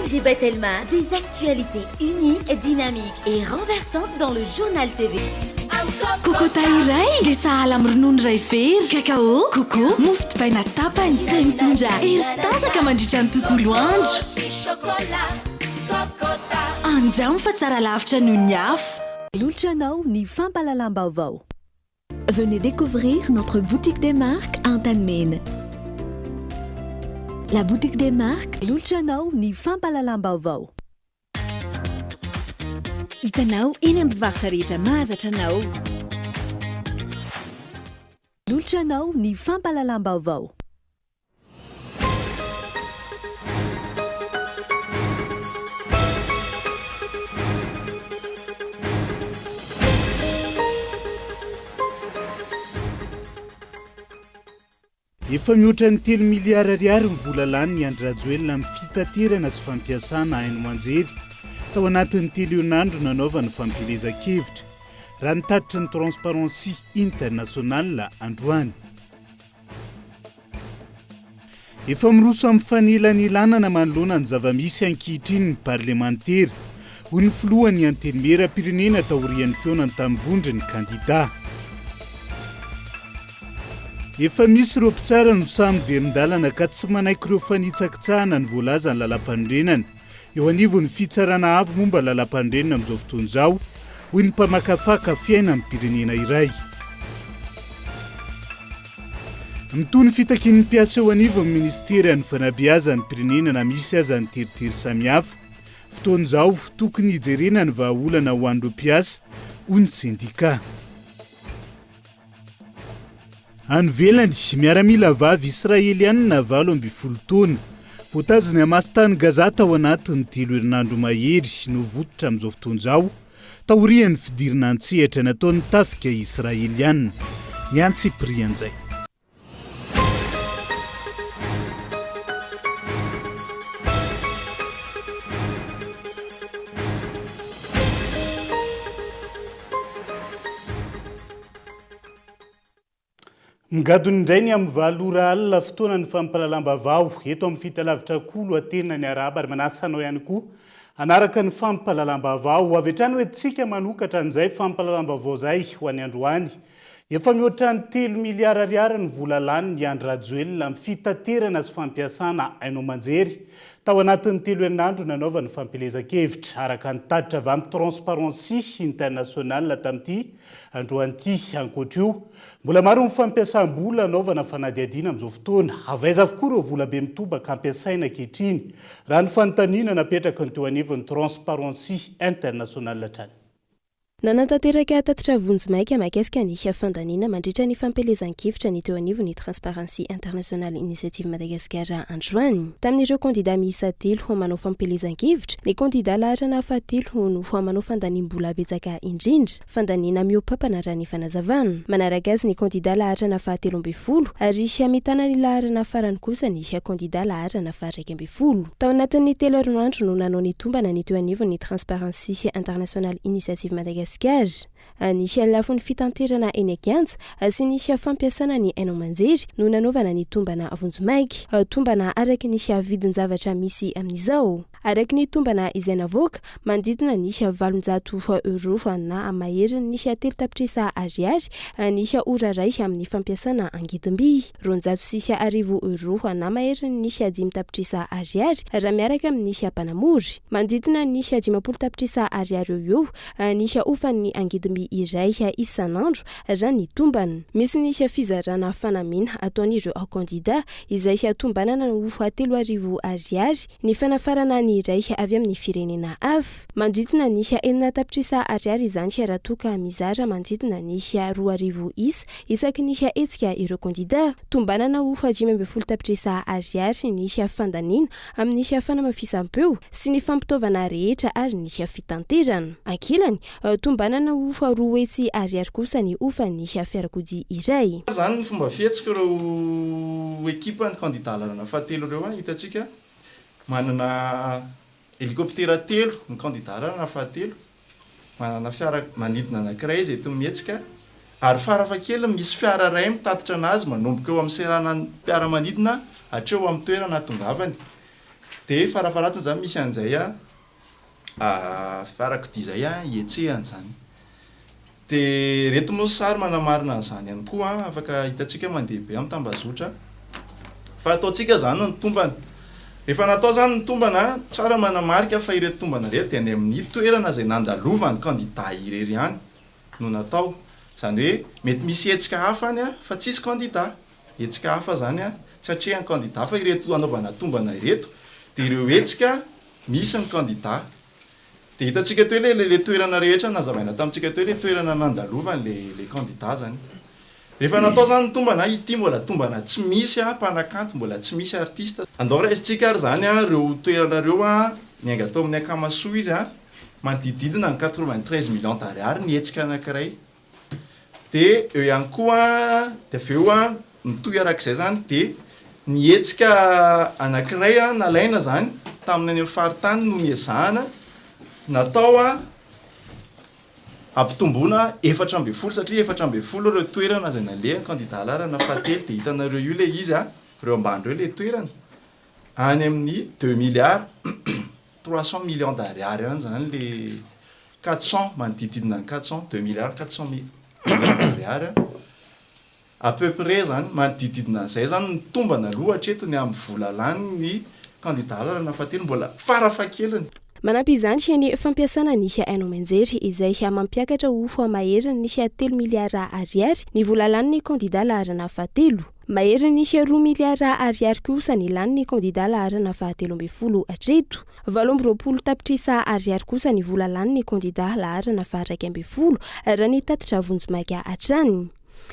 J'ai Telma, des actualités uniques, dynamiques et renversantes dans le journal TV. Kokota iray le sahala amin'ny ronono iray very kakao koko mofo dipaina tapany izay mitondra hery sy tanjaka mandritra ny tontolo andro andramo fa tsara lavitra noho ny afo Lulchanao ni Vaovao. Venez découvrir notre boutique des marques à Antanmene. La boutique des marques Lulchanao ni Vaovao. Hitanao eny amin'ny mpivarotra rehetra mahazatra anao. Lulchanao ni Vaovao. Efa mihoatra ny 3 miliara ariary ny vola lany ny andrajoelona amin'ny fitaterana sy fampiasana haino manjery tao anatin'ny teleonandro nanaovany fampilezan-kevitra raha nitatitra ny Transparency International androany. Efa miroso amin'ny fanelany ilanana manoloana ny zavamisy ankehitriny ny parlemantera hoy ny filohan'ny antenimieram-pirenena taorian'ny feonany tamin'ny vondry ny kandida. Efa misy ireo mpitsara no samy verindalana ka tsy manaiky ireo fanitsakitsahana ny voalaza ny lalam-pandrenana eo anivon'ny fitsarana avo momba lalam-pandrenana amin'izao fotoana izao hoy ny mpamakafaka fiaina amin'ny pirenena iray. Mitony fitakin'ny mpiasa eo anivon'ny ministera ny fanabeazan'ny pirenena misy aza ny teritery samihafa fotoana izao tokony hijerena ny vahaolana ho an'ireo mpiasa hoy ny sindika. Anvelany miaramila vavy Israelianina 7 taona voatazony hamasitany gazata ao anatin'ny 3 herinandro mahery no vototra amin'izao fotoana izao taorian'ny fidirana an-tsehatra nataon'ny tafika Israelianina ny antsiprian'izay. Ngadony indray ny amin'ny valora alina fotoana ny fampahalalam-baovao eto amin'ny fitalavitra kolo atena ny araba ary manasanao ihany koa anaraka ny fampahalalam-baovao avy hatrany hoe tsika manokatra an'izay fampahalalam-baovao izay ho any androany. Efa mihoatra ny 3 miliara ariary ny vola lany ny andrajoelona amin'ny fitaterana sy fampiasana haino manjery tao anatin'ny 3 herinandro nanaovany fampilezan-kevitra araka ny tatitra avy amin'ny Transparency International tamin'ity androan'ity ankoatra io. Mbola maro ny fampiasam-bola anaovana fanadihadiana amin'izao fotoana avaiza avokoa ireo vola be mitobaka ampiasaina ankehitriny raha ny fanontaniana napetraka ny teo anivon'ny Transparency International hatrany. Nanantanteraka tatitra vonjimaika mahakasika ny fandaniana mandritra ny fampelezan-kevitra ny teo anivon'ny Transparency International Initiative Madagascar androany. Tamin'ireo kandida miisa 3 ho manao fampelezan-kevitra, ny kandida lahatra na 7 no ho manao fandaniam-bola betsaka indrindra, fandaniana miopampana raha ny fanazavana. Manaraka azy ny kandida lahatra na 13 ary amitana ny lahatra na farany kosa ny kandida lahatra na 12. Tao anatin'ny 3 herinandro no nanao ny tombana ny teo anivon'ny Transparency International Initiative Madagascar. Nisy lafo ny fitanterana eny Ankantso sy nisy fampiasana ny haino manjery no nanaovana ny tombana vonjimaika, tombana araky nisy vidin-javatra misy amin'izao. Araky ny tombana izay navoaka manodidina nisy 700 euro na mahery nisy 3 tapitrisa ariary nisy ora ray amin'ny fampiasana angidim-by, 250 euro na mahery nisy 5 tapitrisa ariary raha miaraka amin'ny nisy mpanamory, manodidina nisy 50 tapitrisa ariary eo nisy ofan'ny angidim-by iray isan'andro raha ny tombana. Misy nisy fizarana fanamina ataon'ireo kandida izay tombanana ho 3000 ariary ny fanafarana ny iray avy amin'ny firenena hafa, manodidina nisy 4 tapitrisa ariary izany raha toka mizara manodidina nisy 2000 isa isaky nisy hetsika ireo kandida. Tombanana ho 15 tapitrisa ariary nisy fandaniana amin'ny fanamafisam-peo sy ny fampitaovana rehetra ary nisy fitanterana. Ankilany tombanana ho 2 hetsy ariary kosa ny ofan'ny fiarakodia iray. Zany ny fomba fihetsika ireo ekipa ny kandida lalana 7 ireo hitantsika manana helikoptera 3 ny kandida lalana 7, manana fiara manidina anankiray izy eto mihetsika ary farafakely misy fiara ray mitatitra anazy manomboka eo amin'ny serana ny mpiara-manidina hatreo amin'ny toerana tongavany. dia farafaratiny zany misy an'izay fiarakodia zay ietsehany zany. Dia reto moa sary manamarina an'izany ihany koa afaka hitantsika mandeha be amin'ny tambazotra fa ataontsika zany ny tombana. Rehefa natao zany ny tombana tsara manamarika fa ireto tombana reto dia any amin'ny toerana izay nandalovan'ny candidat irery ihany no natao. Zany hoe mety misy hetsika hafa any fa tsisy candidat. Hetsika hafa zany tsy hatrehan'ny candidat fa ireto anaovana tombana ireto dia ireo hetsika misy ny candidat. Dia hitantsika teo le toerana rehetra nazavaina tamintsika teo le toerana nandalovany le candidat zany. Rehefa natao zany ny tombana ity mbola tombana tsy misy mpanakanto, mbola tsy misy artiste. Andao raisitsika ary zany reo toerana reo miainga tao amin'ny akamasoa izy manodididina ny 93 millions d'ariary ny hetsika anankiray. Dia eo ihany koa dia avy eo mitohy arak'izay zany dia ny hetsika anankiray nalaina zany tamin'ny any amin'ny faritany no niezahana natao ampitomboana 400 satria 400 ireo toerana izay nalehan'ny candidat larana fahatelo. Dia hitanareo io le izy reo ambany reo le toerana any amin'ny 2 milliards 300 millions d'ariary any zany le 400 manodididina ny 400 2 milliards 400 millions d'ariary à peu près zany manodididina izay zany ny tombana aloha hatreto ny amin'ny vola lany ny candidat larana fahatelo mbola farafahakeliny. Manampy izany ny fampiasana ny haino manjery izay mampiakatra ho maheriny ny 3 miliara ariary ny vola lany ny candidat larana fahatelo. Maheriny ny 2 miliara ariary kosa ny lany ny candidat larana fahatelo ambin'ny folo hatreto. 80 tapitrisa ariary kosa ny vola lany ny candidat larana faha-raika ambin'ny folo raha ny tatitra vonjimaka hatrany.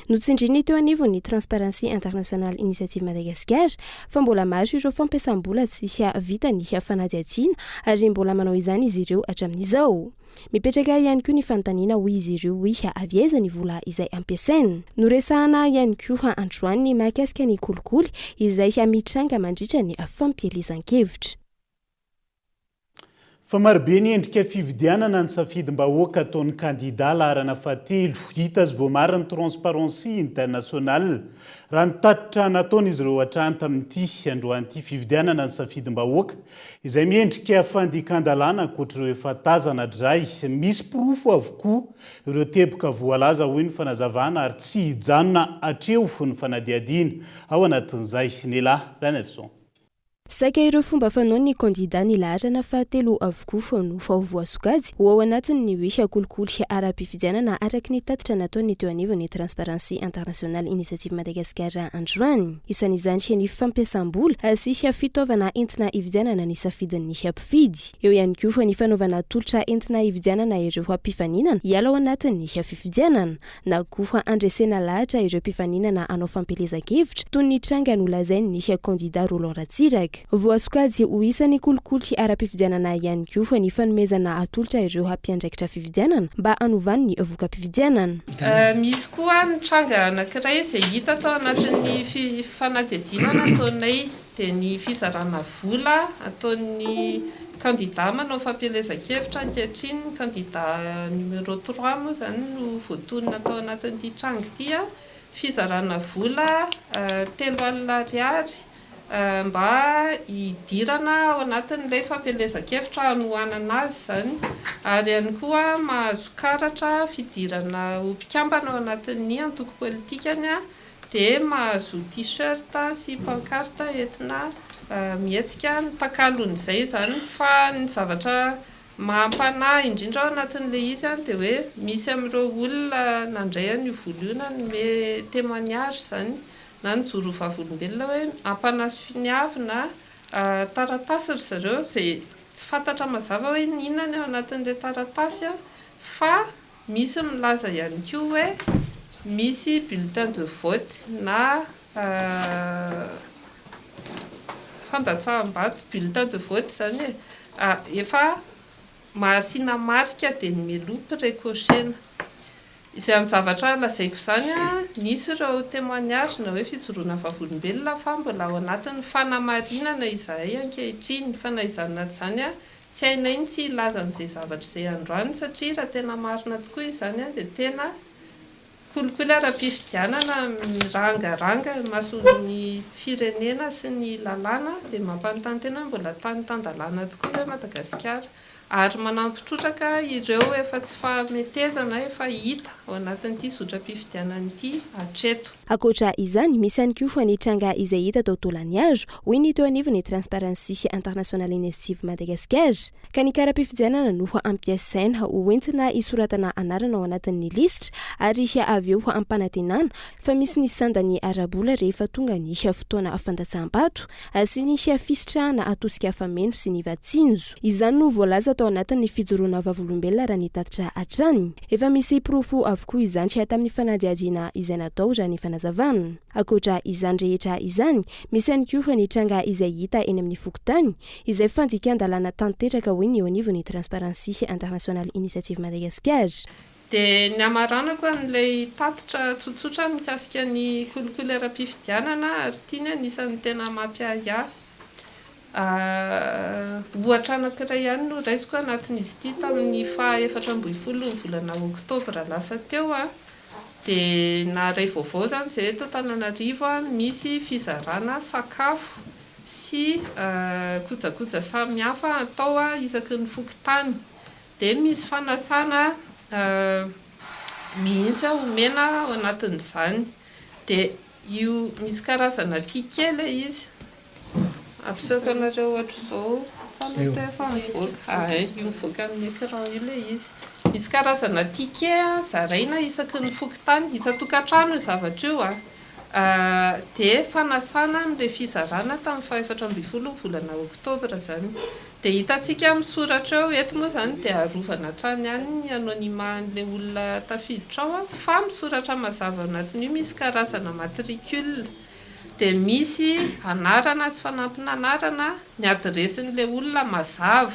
Notsindriny teo anivon'ny Transparency International Initiative Madagascar fa mbola maro ireo fampiasam-bola tsy vita ny fanadihadiana ary mbola manao izany izy ireo hatramin'izao. Mipetraka ihany koa ny fanontaniana ho izy ireo hoe aviaiza ny vola izay ampiasaina. Noresahana ihany koa androany mahakasika ny kolikoly izay mitranga mandritra ny fampielezan-kevitra. Fa marobe ny endrika fividianana ny safidim-bahoaka ataon'ny candidat larana fahatelo. Hita azy vao mariny Transparency International raha nitatitra nataony izy ireo hatrany tamin'ity androan'ity fividianana ny safidim-bahoaka izay miendrika fandikandalana ankoatr'ireo efa tazana dray. Misy pirofo avokoa ireo teboka voalaza hoy ny fanazavana ary tsy hijanona hatreo ny fanadihadiana ao anatin'izay nelahy zany avison. Saika ireo fomba fanaon'ny candidat ny larana fahatelo avokoa no fahovoasokajy ao anatiny ny hoe kolikoly ara-pifidianana araky ny tatitra nataony teo anivon'ny Transparency International Initiative Madagascar androany. Isan'izany ny fampiasam-bola sy fitaovana entina hividianana ny safidin'ny mpifidy. Eo ihany koa ny fanaovana tolotra entina hividianana ireo mpifaninana hiala ao anatin'ny fifidianana na koa andresena lahatra ireo mpifaninana anao fampelezan-kevitra toy ny tranga nolazainy ny candidat Roland Ratsiraka. Voasokajy ho isan'ny kolikoly ara-pifidianana ihany koa ny fanomezana atolotra ireo hampiandraikitra fividianana mba hanovany ny voka-pividianana. Misy koa ny tranga anankiray izay hita tao anatin'ny fanadihadiana ataonay dia ny fizarana vola ataon'ny candidat manao fampelezan-kevitra ankehitriny candidat numéro 3 moa zany no voatonina tao anatin'ity tranga ity fizarana vola 3 alina ariary mba hidirana ao anatin'ilay fampelezan-kevitra hanohanana azy zany ary ihany koa mahazo karatra fidirana ho mpikambana ao anatin'ny antoko politikany dia mahazo t-shirt sy pancarte entina mihetsika ny takalon'izay zany fa ny zavatra mahampanahy indrindra ao anatin'ilay izy dia hoe misy amin'ireo olona nandray an'io vola io me témoignage zany na nijoro vavolombelona hoe ampanasofiniavina taratasy ry zareo izay tsy fantatra mazava hoe ninona ao anatin'ilay taratasy fa misy milaza ihany koa hoe misy bulletin de vote na fandatsaham-bato bulletin de vote zany efa mahasiana marika dia ny melopy récochena. Izay amin'ny zavatra lazaiko zany nisy ireo témoignage na hoe fijoroana vavolombelona fa mbola ao anatin'ny fanamarinana izahay ankehitriny fa na izany zany tsy hainay tsy ilazan'izay zavatra izay androany satria raha tena marina tokoa izany dia tena kolikoly ara-pifidianana mirangaranga mason'ny firenena sy ny lalàna dia mampanontany tena mbola tany-tandalàna tokoa hoe Madagasikara ary manampitrotraka ireo efa tsy fahametezana efa hita ao anatin'ity zotra-pifidianana ity hatreto. Ankoatra izany, misy ihany koa ny tranga izay hita tao Tolaniazo, hoy ny teo anivon'ny Transparency Internationale Initiative Madagascar, ka ny kara-pifidianana no ampiasaina ho entina isoratana anarana ao anatin'ny lisitra ary avy eo ampanantenana fa misy ny sandany arabola rehefa tonga ny fotoana fandatsaham-bato sy ny fisitrahana atosika fameno sy ny vatsinjo. Izany no voalaza tao anatin'ny fijoroana vavolombelona raha ny tatitra hatrany. Efa misy profo avokoa izany tamin'ny fanadihadiana izay natao raha ny fanazavana. Ankoatra izany rehetra izany, misy ihany koa ny tranga izay hita eny amin'ny fokontany izay fandikan-dalàna tanteraka hoy ny eo anivon'ny Transparency Internationale Initiative Madagascar. Dia ny amarana koa n'ilay tatitra tsotsotra mikasika ny kolikoly ara-pifidianana ary tiany anisan'ny tena mampiahy ohatra anankiray ihany no raisiko anatin'izy ity tamin'ny faha-4 volana Octobre lasa teo dia naray vaovao zany izay eto Antananarivo misy fizarana sakafo sy kojakoja samihafa atao isaky ny fokontany dia misy fanasana mihitsy omena ao anatin'izany dia io misy karazana tikely izy ampisehoako anareo ohatra izao tsara efa mivoaka io mivoaka amin'ny écran io ilay izy. Misy karazana ticket zaraina isaky ny fokontany isa-tokantrano io zavatra io dia fanasana amin'ilay fizarana tamin'ny faha-4 volana Octobre zany. Dia hitantsika misoratra eo eto moa zany dia arovana hatrany ihany ny anonyman'ilay olona tafiditra ao fa misoratra mazava anatin'io misy karazana matricule dia misy anarana sy fanampina anarana ny adresin'ilay olona mazava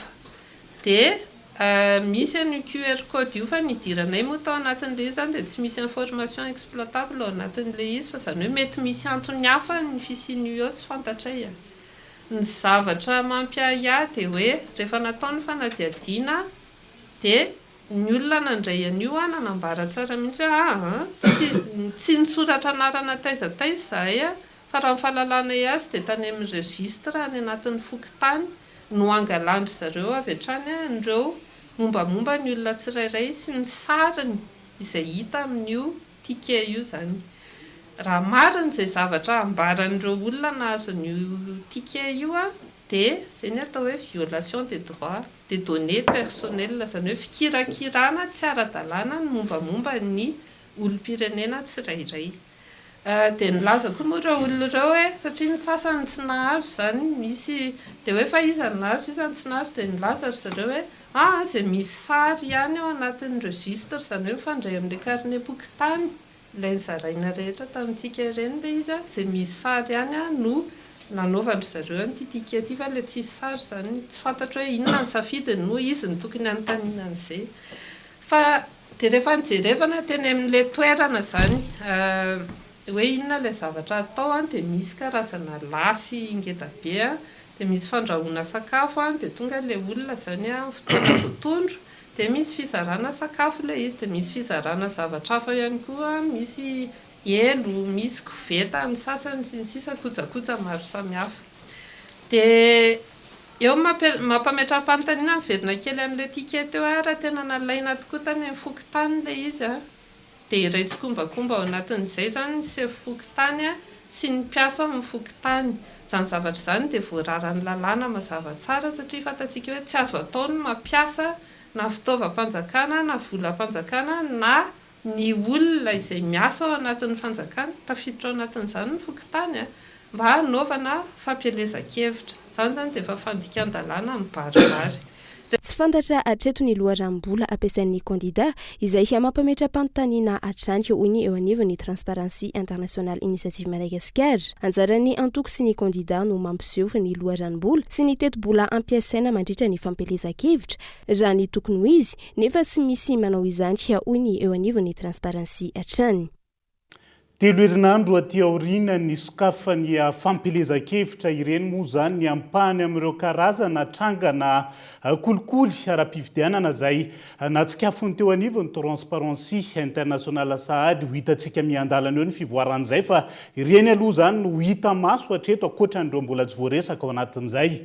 dia misy ny QR code io fa nidiranay moa tao anatin'ilay izy zany dia tsy misy information exploitable ao anatin'ilay izy fa zany hoe mety misy antony hafa ny fisian'io eo tsy fantatray. Ny zavatra mampiahy dia hoe rehefa natao ny fanadihadiana dia ny olona nandray an'io nanambara tsara mihitsy hoe tsy nisoratra anarana taizataiza zahay fa raha ny fahalalana azy dia tany amin'ny registre any anatin'ny fokontany no angalandry zareo avy hatrany ireo mombamomba ny olona tsirairay sy ny sariny izay hita amin'io ticket io zany. Raha marina izay zavatra ambaran'ireo olona nahazo an'io ticket io dia izay ny atao hoe violation des droits des données personnelles zany hoe fikirakirana tsy ara-dalàna ny mombamomba ny olom-pirenena tsirairay. Dia nilaza koa moa ireo olona ireo satria ny sasany tsy nahazo zany misy dia hoe fa iza nahazo izany tsy nahazo dia nilaza ry zareo hoe izay misy sary ihany ao anatin'ny registre zany hoe mifandray amin'ilay carnet pokotany ilay nizaraina rehetra tamintsika ireny ilay izy izay misy sary ihany no nanaovandry zareo an'ity ticket ity fa ilay tsisy sary zany tsy fantatra hoe inona ny safidiny no izy ny tokony anontaniana an'izay fa dia rehefa nijerevana teny amin'ilay toerana zany hoe inona ilay zavatra atao dia misy karazana lasy ingeda be dia misy fandrahoana sakafo dia tonga ilay olona zany fotoana voatondro dia misy fizarana sakafo ilay izy dia misy fizarana zavatra hafa ihany koa misy elo misy koveta ny sasany sy ny sisa kojakoja maro samihafa dia eo mampametram-panontaniana miverina kely amin'ilay ticket teo raha tena nalaina tokoa tany amin'ny fokontany ilay izy dia iray tsy kombakomba ao anatin'izay zany sy fokontany sy ny mpiasa ao amin'ny fokontany zany zavatra izany dia voararan'ny lalàna mazava tsara satria fantatsika hoe tsy azo atao ny mampiasa na fitaovam-panjakana na volam-panjakana na ny olona izay miasa ao anatin'ny fanjakana tafiditra ao anatin'izany ny fokontany mba hanaovana fampielezan-kevitra zany zany dia efa fandikan-dalàna mibaribary. Tsy fantatra hatreto ny loharam-bola ampiasain'ny kandida izay mampametra-panontaniana hatrany hoy ny eo anivon'ny Transparency Internationale Initiative Madagascar. Anjarany antoko sy ny kandida no mampiseho ny loharam-bola sy ny teto-bola ampiasaina mandritra ny fampelezan-kevitra raha ny tokony ho izy nefa tsy misy manao izany hoy ny eo anivon'ny Transparency hatrany. telo herinandro aty aoriana ny sokafany fampelezan-kevitra ireny moa zany ny ampahany amin'ireo karazana trangana kolikoly ara-pifidianana izay natsikafony teo anivony transparency international sahady ho hitantsika miandalana eo ny fivoaran'izay fa ireny aloha zany no hita maso hatreto ankoatran'ireo mbola tsy voaresaka ao anatin'izay.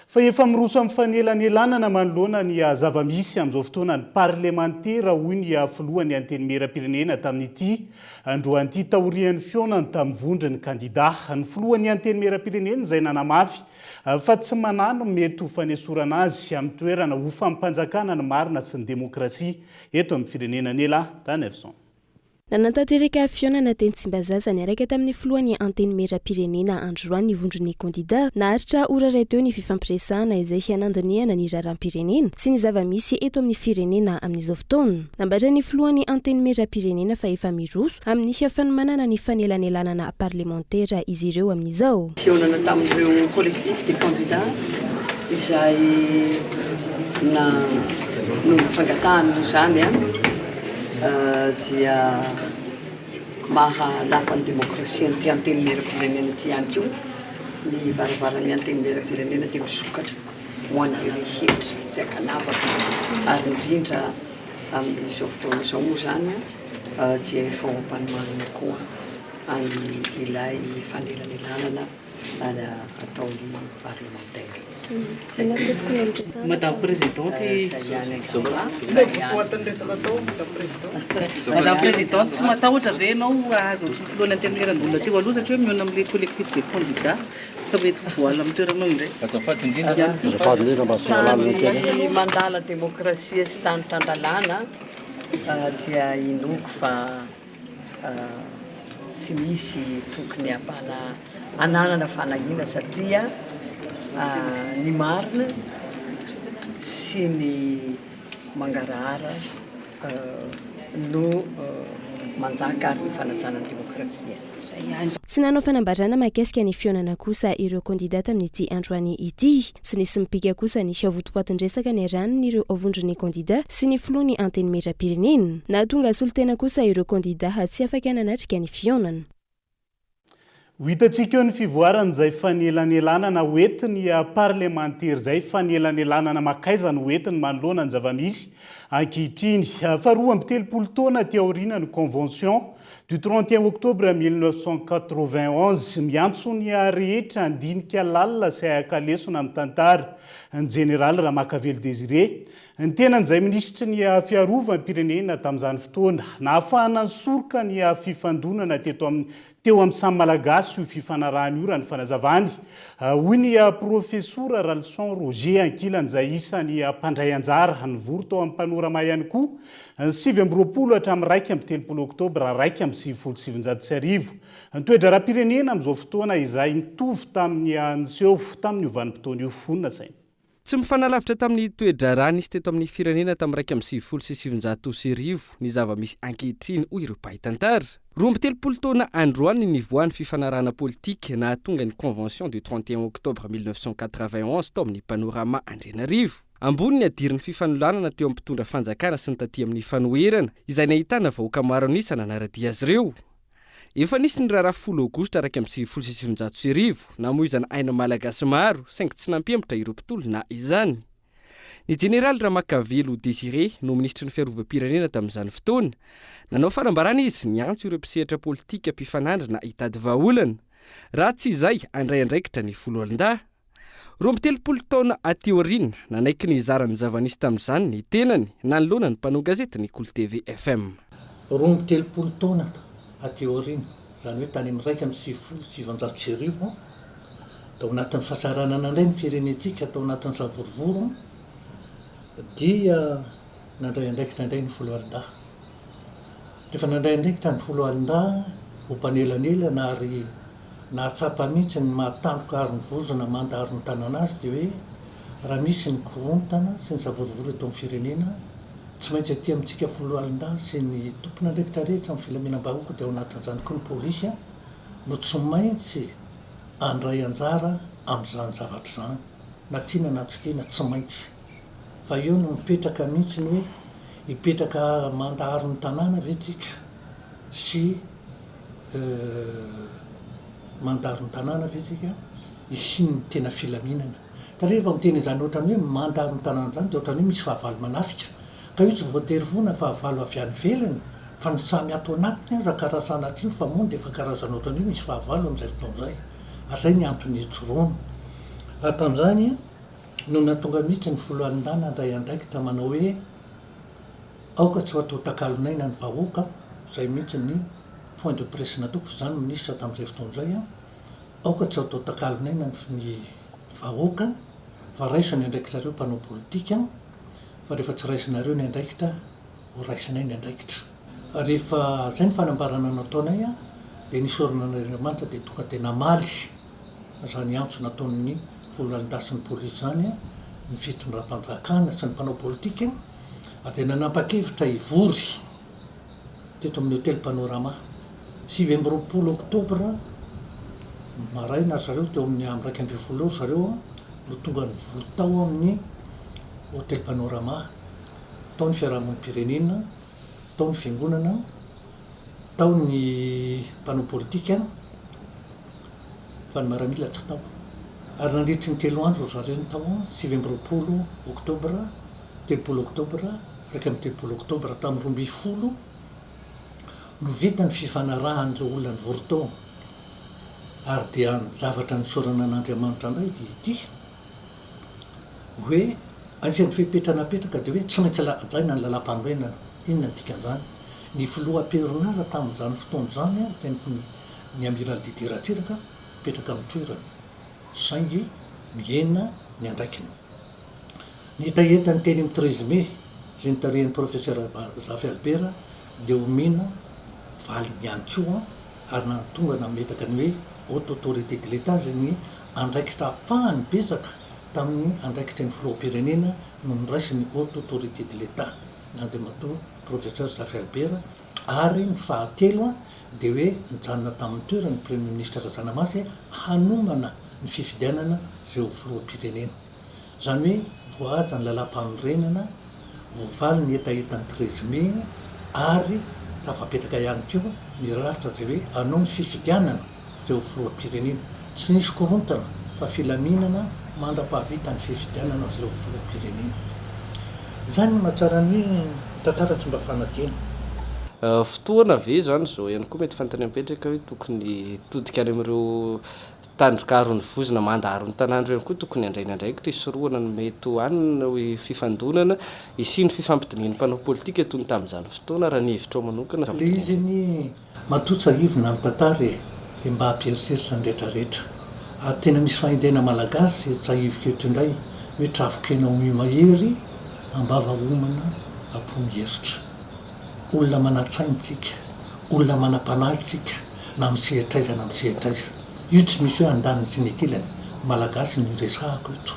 Fa efa miroso amin'ny fanelanelanana manoloana ny zava-misy amin'izao fotoana ny parlemantera hoy ny filohan'ny anteny meram-pirenena tamin'ity androan'ity taorian'ny fionany tamin'ny vondrony kandida. Ny filohan'ny anteny meram-pirenena izay nanamafy fa tsy manano mety ho fanesorana azy amin'ny toerana ho fampanjakana ny marina sy ny demokrasia eto amin'ny firenena nela Ranefson. Nanantanteraka fionana teny Tsimbazaza niaraka tamin'ny filohan'ny anteny meram-pirenena androany vondrony kandida naharitra ora ray teo ny fifampiresahana izay hianandaniana ny raharam-pirenena sy ny zava-misy eto amin'ny firenena amin'izao fotoana. Nambatra ny filohan'ny anteny meram-pirenena fa efa miroso amin'ny hiafany manana ny fanelanelanana parlementaire izy ireo amin'izao. Fionana tamin'ireo collectif des candidats izay no fangatahana zany dia mahalapa ny demokrasia ny anteny meram-pirenena ty ihany koa ny varavaran'ny anteny meram-pirenena dia misokatra ho an'ny rehetra tsy akanavaka ary indrindra amin'izao fotoana izao moa zany dia efa hoampanomanana koa any ilay fanelanelanana ataon'ny parlementaire. Madame Présidente, Madame Présidente, tsy matahotra ve ianao azo filohan'ny anteny meram-bolona teo aloha satria miona amin'ilay collectif des candidats fa mety voala amin'ny toeranao indray. Tany mandala demokrasia sy tany tandalana dia inoko fa tsy misy tokony ananana fanahina satria ny marina sy ny mangarahara no manjaka ary ny fanajana ny demokrasia. Tsy nanao fanambarana mahakasika ny fionana kosa ireo kandidata amin'ity androany ity sy nisy mipika kosa ny fiavotopatin-dresaka ny ranon'ireo avondrony kandida sy ny filohan'ny anteny meram-pirenena na tonga solotena kosa ireo kandida tsy afaka nanatrika ny fionana. Ho hitantsika eo ny fivoaran'izay fanelanelanana hoentiny parlementaire izay fanelanelanana makaizana hoentiny manoloana ny zava-misy ankehitriny. Faharoa amby telopolo taona ty aoriana ny convention du 31 octobre 1991 miantso ny rehetra andinika lalina sy akalesona amin'ny tantara ny général Ramakavelo Désiré ny tenan'izay ministry ny fiarovany pirenena tamin'izany fotoana nahafahana nisoroka ny fifandonana teo amin'ny samy malagasy io fifanarahany io raha ny fanazavany hoy ny professora Ralson Roger ankilany izay isan'ny mpandray anjara nivory tao amin'ny panorama ihany koa ny 7 hatramin'ny 1 octobre 1977 ny toedra raha-pirenena amin'izao fotoana izay mitovy tamin'ny niseho tamin'ny ovanim-potoana io fonina saina. Tsy mifanalavitra tamin'ny toedra raha nisy teto amin'ny firenena tamin'ny 1977 ny zava-misy ankehitriny hoy ireo mpahay-tantara. 12 taona androany nivoan'ny fifanarahana politika nahatonga ny convention du 31 octobre 1991 tao amin'ny panorama Andrenarivo. Ambony ny adirin'ny fifanoloanana teo amin'ny mpitondra fanjakana sy ny taty amin'ny fanoherana izay nahitana vahoaka maro anisana naradia azy ireo. Efa nisy ny raharaha 10 aogositra 1977 namoizana aina malagasy maro saingy tsy nampiembotra ireo mpitolo na izany. Ny général Ramakavelo Désiré no ministry ny fiarovam-pirenena tamin'izany fotoana nanao fanambarana izy niantso ireo mpisehatra politika mpifanandry na hitady vahaolana raha tsy izay andray andraikitra ny foloalindahy. 13 taona aty aoriana nanaiky ny zaran'ny zava-nisy tamin'izany ny tenany nanoloana ny mpanao gazety ny Kolo TV FM. 13 taona aty aoriana zany hoe tany amin'ny 1979 tao anatin'ny fahasaranana indray ny firenentsika tao anatin'ny zavorovorona dia nandray andraikitra indray ny foloalindahy. Rehefa nandray andraikitra ny foloalindahy ho mpanelanelana ary nahatsapa mihitsy ny mahatangoka ary ny vozona mandary ny tanana azy dia hoe raha misy ny korontana sy ny zavorovory eto amin'ny firenena tsy maintsy aty amintsika foloalindahy sy ny tompona andraikitra rehetra amin'ny filaminam-bahoaka dia ao anatin'izany koa ny polisy no tsy maintsy andray anjara amin'izany zavatra izany na tiana na tsy tiana tsy maintsy fa eo no mipetraka mihitsy ny hoe hipetraka mandary ny tanàna ve tsika sy mandaro ny tanàna ve tsika isiny tena filaminana satria rehefa miteny izany ohatrany hoe mandaro ny tanàna zany de ohatrany hoe misy fahavalo manafika ka io tsy voatery foana fahavalo avy any velany fa ny samy ato anatiny aza karazana aty fa moa de efa karazana ohatrany hoe misy fahavalo am'izay fotoan'izay ary zay ny antony itsoroana hatan'izany no natonga mihitsy ny folohanindana ndray andraiky ta manao hoe aoka tsy ho atao takalonaina ny vahoaka zay mihitsy ny point de presse nataoko fa zany minisitra tamin'izay fotoan'izay aoka tsy ho atao takalonaina ny vahoaka fa raisiny andraikitra reo mpanao politika fa rehefa tsy raisinareo ny andraikitra ho raisinay ny andraikitra rehefa zay ny fanambarana nataonay de nisy orana n'Andriamanitra de tonga de namaly zany antso nataon'ny folohanindasin'ny polisy zany ny fitondram-panjakana sy ny mpanao politika de nanapa-kevitra ivory teto amin'ny hôtel Panorama 20 Octobre maraina zareo teo amin'ny am'raiky amby folo zareo no tonga ny vory tao amin'ny hôtel Panorama tao ny fiarahamonim-pirenena tao ny fiangonana tao ny mpanao politika fa ny maramila tsy tao ary nandritry ny 3 andro zareo ny tao 20 Octobre 3 Octobre raiky amby 3 Octobre tamin'ny 12 no vita ny fifanarahan'ireo olona ny vory tao ary dia ny zavatra nisorana an'Andriamanitra andray de ity hoe anisany fihipetranapetaka de hoe tsy maintsy lajaina ny lalam-panorenana inona dikan'izany ny filoha perinaza tamin'izany fotoana zany zay ny amiral didiratsiraka mipetraka amin'ny toerana saingy mienina ny andraikiny ny etaetany teny amin'ny 13 mai zay nitarehan'ny professeur Zafy Albert de omina valy ny any koa ary natonga nametaka ny hoe haute autorité de l'État zay ny andraikitra apahany betsaka tamin'ny andraikitra ny filoham-pirenena no niraisiny haute autorité de l'État nandemato professeur Zafy Albert ary ny fahatelo de hoe nijanona tamin'ny toerany premier ministre Razanamasy hanomana ny fifidianana zay ho filoham-pirenena zany hoe voaja ny lalam-panorenana voavaly ny etaetany 13 mai ary tafapetraka ihany koa mirafitra zay hoe anao ny fifidianana zay ho filoham-pirenena tsy nisy korontana fa filaminana mandra-pahavita ny fifidianana zay ho filoham-pirenena zany mahatsara ny tantara tsy mba fanadina fotoana ave zany zao ihany koa mety fantany apetraka hoe tokony todika any amin'ireo tandrokarony vozona mandaro ny tanàna reo ihany koa tokony andraina andraikitra isoroana ny mety hoanina hoe fifandonana isiny fifampidinian'ny mpanao politika toy ny tamin'izany fotoana raha ny hevitra ao manokana le izy ny matotsa ivona ny tantary de mba hampieriseritra ny rehetrarehetra ary tena misy fahendrena malagasy tsahivika eto indray hoe trafokena omimahery ambava omana ampomieritra olona manatsaintsika olona manampanalitsika na misehtraizana misehtraiza io tsy misy hoe andaniny sy nekilany malagasy ny resahako eto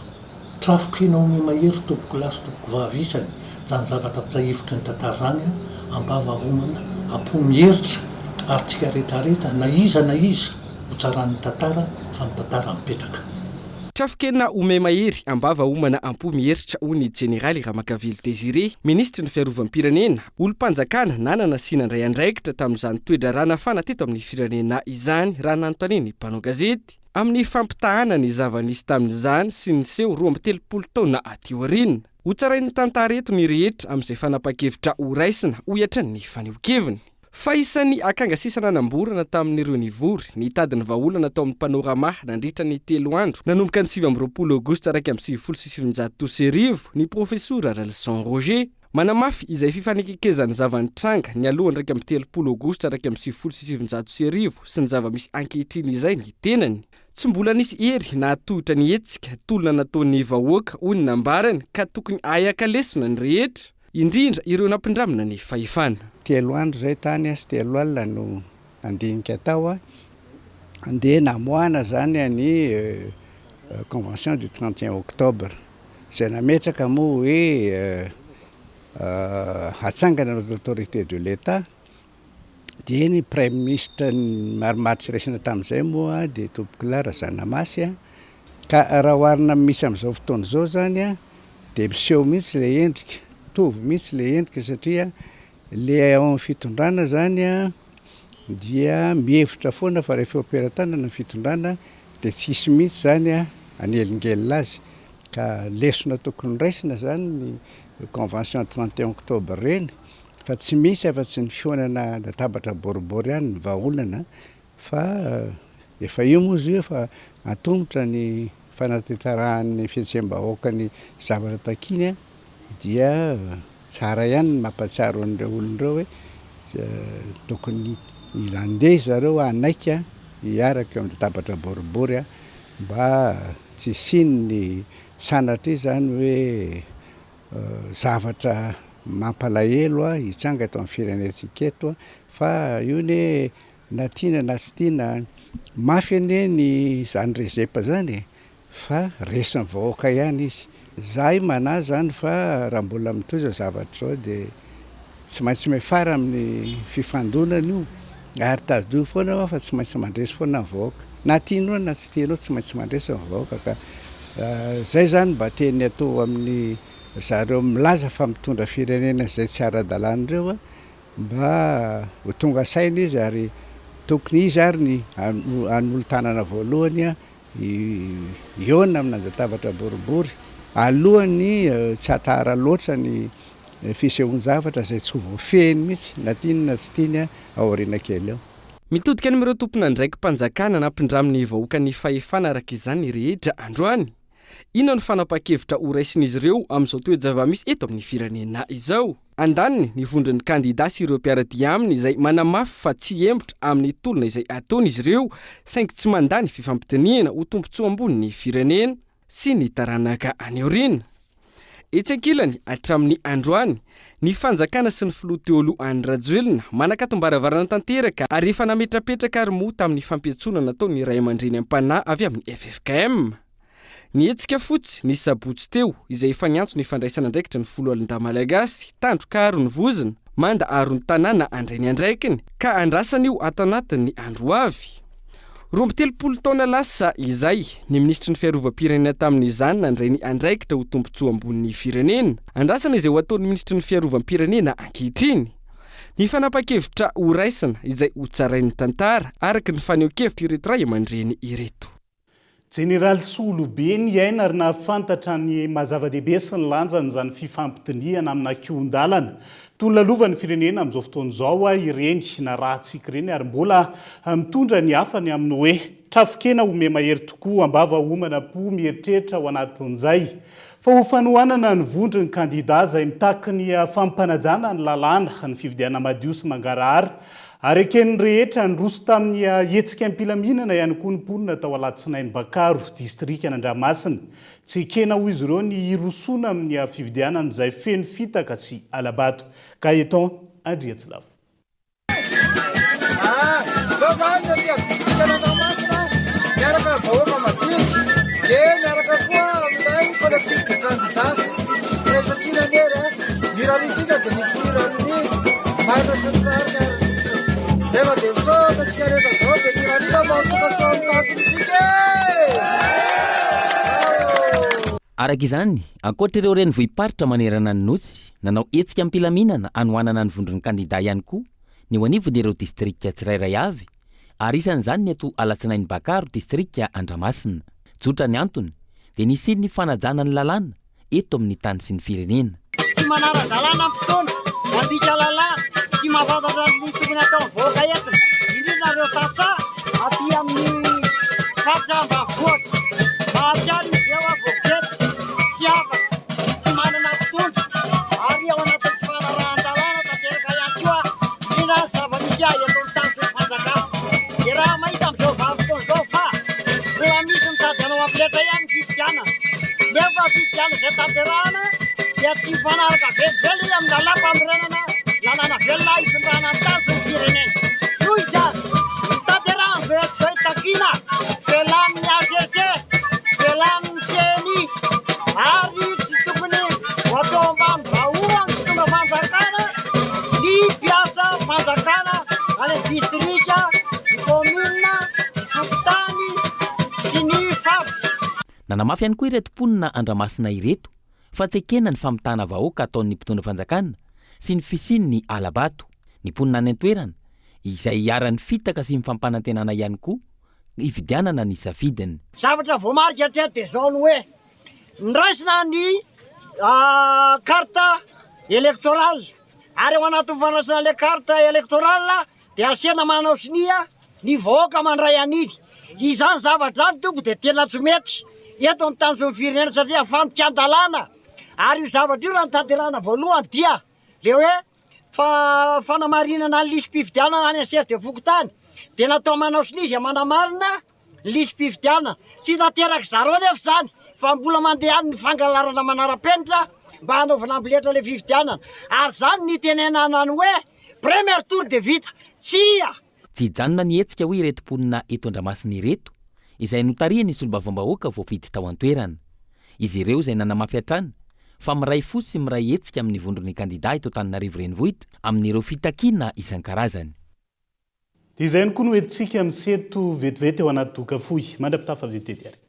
trafokena omimahery toboko lasy toboko vavisany zany zavatra tsahivika ny tantara zany ambava omana ampomieritra ary tsika rehetrarehetra na iza ho tsaran'ny tantara fa ny tantara mipetraka trafikena ome mahery ambava omana ampomieritra hoy ny jeneraly Ramakavily Désiré ministra ny fiarovam-pirenena olom-panjakana nanana sina ndray andraikitra tamin'izany toe-drarana fana teto amin'ny firenena izany raha nanontany ny mpanao gazety amin'ny fampitahana ny zava-nisy tamin'izany sy ny seho 13 taona aty aoriana ho tsarain'ny tantara eto ny rehetra amin'izay fanapa-kevitra ho raisina ho iatra ny faneho-keviny fa isan'ny akangasisana namborana tamin'ireo nivory ny tadiny vahaolana tao amin'ny Panorama nandritra ny 3 andro nanomboka ny 20 Aogositra 1970 ny profesora Ralson Roger manamafy izay fifanekekezany zavantranga ny alohany 30 Aogositra 1970 sy ny zava-misy ankehitriny izay ny tenany tsy mbola nisy hery na atohitra ny hetsika tolona nataon'ny vahoaka hoy ny nambarany ka tokony ahiakalesona ny rehetra indrindra ireo nampindramina ny fahefana 3 andro zay tany sy 3 alina no andinika tao andeha namoana zany ny convention du 31 octobre zay nametraka moa hoe hatsangana l'autorité de l'État dia ny premier ministre maromaro tsy raisina tamin'izay moa dia tompokila Razanamasy ka raha oharina misy amin'izao fotoana izao zany dia miseho mihitsy le endrika tovy mihitsy le endrika satria le ao amin'ny fitondrana zany dia mihevitra foana fa rehefa operatana ny fitondrana dia tsisy mihitsy zany a anelingelina azy ka lesona tokony raisina zany ny convention 31 octobre reny fa tsy misy afa-tsy ny fionana databatra boribory ihany ny vahaolana fa efa io moa izy io efa antongotra ny fanatetarahan'ny fihetsem-bahoaka ny zavatra takiny dia tsara ihany ny mampatsiaro an'ireo olon'ireo hoe tokony ilandeha zareo anaika hiaraka amin'ny databatra boribory mba tsy siny ny sanatry zany hoe zavatra mampalahelo hitranga eto amin'ny firenentsika eto fa io ne na tiana na tsy tiana mafy ane ny zany rezepa zany fa resin'ny vahoaka ihany izy. Zahay manahy zany fa raha mbola mitoy zao zavatra zao dia tsy maintsy mefara amin'ny fifandonana io ary tadio foana fa tsy maintsy mandresy foana ny vahoaka na tianao na tsy tianao tsy maintsy mandresy ny vahoaka ka zay zany mba teny atao amin'ny zareo milaza fa mitondra firenena zay tsy ara-dalan'ireo mba ho tonga saina izy ary tokony izy ary ny an'olo-tanana voalohany iona amina databatra boribory alohany tsy atahara loatra ny fisehoan-javatra zay tsy ho voafehiny mihitsy na tiana na tsy tiany aoriana kely eo. Mitodika amin'ireo tompona ndraiky mpanjakana nampindramin'ny vahoaka ny fahefana araka izany rehetra androany. Ino ny fanapa-kevitra ho raisin'izy ireo amin'izao toe-java-misy eto amin'ny firenena izao. Andaniny ny vondron'ny kandida sy ireo mpiaradia aminy izay manamafy fa tsy hembotra amin'ny tolona izay ataon'izy ireo saingy tsy mandany fifampitiniana ho tombontsoa ambonin'ny firenena sy ny taranaka any aoriana. Etsy ankilany hatramin'ny androany ny fanjakana sy ny filoha teoloha any Rajoelina manakatom-baravarana tanteraka ary efa nametrapetraka ary moa tamin'ny fampiantsoana nataon'ny ray aman-dreny am-panahy avy amin'ny FFKM. Ny etsika fotsy ny sabotsy teo izay efa niantso ny fandraisana andraikitra ny folo alin-da malagasy tandroka aro ny vozina manda aro ny tanàna andrainy andraikiny ka andrasana io ato anatin'ny andro avy. 23 taona lasa izay ny ministry ny fiarovam-pirenena tamin'izany nandray ny andraikitra ho tombontsoa ambonin'ny firenena. Andrasana izay ho ataon'ny ministry ny fiarovam-pirenena ankehitriny. Ny fanapa-kevitra ho raisina izay ho tsarain'ny tantara araka ny faneho-kevitra ireto ray aman-dreny ireto. Jeneraly Solobe ny aina ary nahafantatra ny mazava-dehibe sy ny lanjany zany fifampitiniana amina kion-dalana. Tolalovany firenena amin'izao fotoan'izao ireny na rahantsika ireny ary mbola mitondra ny hafany amin'ny hoe trafikena ome mahery tokoa ambava homana po mieritreritra ho anatin'izay. Fa ho fanohanana ny vondry ny kandida izay mitaky ny fampanajana ny lalàna ny fividiana madio sy mangarahara ary eken'ny rehetra nyroso tamin'ny hetsika am-pilaminana ihany koa ny mponina tao Alatsinainy Bakaro distrika Andramasina. Tsy ekena ho izy ireo ny irosona amin'ny fividianana izay feno fitaka sy alabato. Ka eton Andriatsilavo. Araka izany, ankoatr'ireo reny vohiparitra manerana ny nosy, nanao hetsika am-pilaminana anohanana ny vondron'ny kandida ihany koa ny ho anivon'ireo distrika tsirairay avy, ary isan'izany ny eto Alatsinainy Bakaro distrika Andramasina. Tsotra ny antony dia nisy ny fanajana ny lalàna eto amin'ny tany sy ny firenena. Tsy manara-dalàna mpitondra, mandika lalàna, tsy mahafantatra ny tokony atao ny vahoaka entiny, indrindra ireo tantsaha aty amin'ny faritra ambanivohitra. Mahatsiaro izy ireo avokety, tsy afaka, tsy manana mpitondra, ary ao anatin'ny tsy fanarahan-dalàna tanteraka ihany koa, indrindra zava-misy eto amin'ny tany sy ny fanjakana. Dia raha mahita amin'izao vanim-potoana izao fa mbola misy mitady anao ampiletra ihany ny fividianana. Nefa fividianana izay tanterahana dia tsy mifanaraka velively amin'ny lalàm-pamorenana lalàna velona hitondrana ny tany sy ny firenena. Noho izany, tanterahana izay takiana, velan'ny ACC, velan'ny CNI, ary tsy tokony ho atao ambany vahoaka ny fitondra fanjakana, ny mpiasa fanjakana any distrika, ny komuna, ny fokontany sy ny faritra. Nanamafy ihany koa ireto mponina Andramasina ireto fa tsy ekena ny famitana vahoaka ataon'ny mpitondra fanjakana sy ny fisian'ny alabato. Ny mponina any an-toerana izay iara-ny fitaka sy mifampanantenana ihany koa ividianana ny safidiny. Zavatra voamarika ty de zao no hoe niraisina ny carte électorale ary ao anatin'ny fanasana le carte électorale de asiana manao sinia ny vahoaka mandray aniny. Izany zavatra zany tombo de tena tsy mety eto amin'ny tany sy ny firenena satria fantoka an-dalàna ary io zavatra io raha ny tanterahana voalohany dia le hoe fanamarinana ny lisy-pividianana any an-sefy de fokotany de natao manao sinia izy manamarina lisy-pividianana tsy tanteraka zareo nefa zany fa mbola mandeha ny fangalarana manara-penitra mba hanaovana ambiletra le fividianana ary zany ny tenenana ny hoe premier tour de vita tsia. Tsy hijanona ny hetsika hoe ireto mponina eto Andramasina ireto izay notariany sy olombavambahoaka voafidy tao an-toerana. Izy ireo izay nanamafy hatrany fa miray fo sy miray hetsika amin'ny vondron'ny kandida eto Antananarivo renivohitra amin'ireo fitakiana isan-karazany. Dia izay ny koa no entsika miseto vetivety ao anaty doka fohy mandra-pitafa vetivety ary.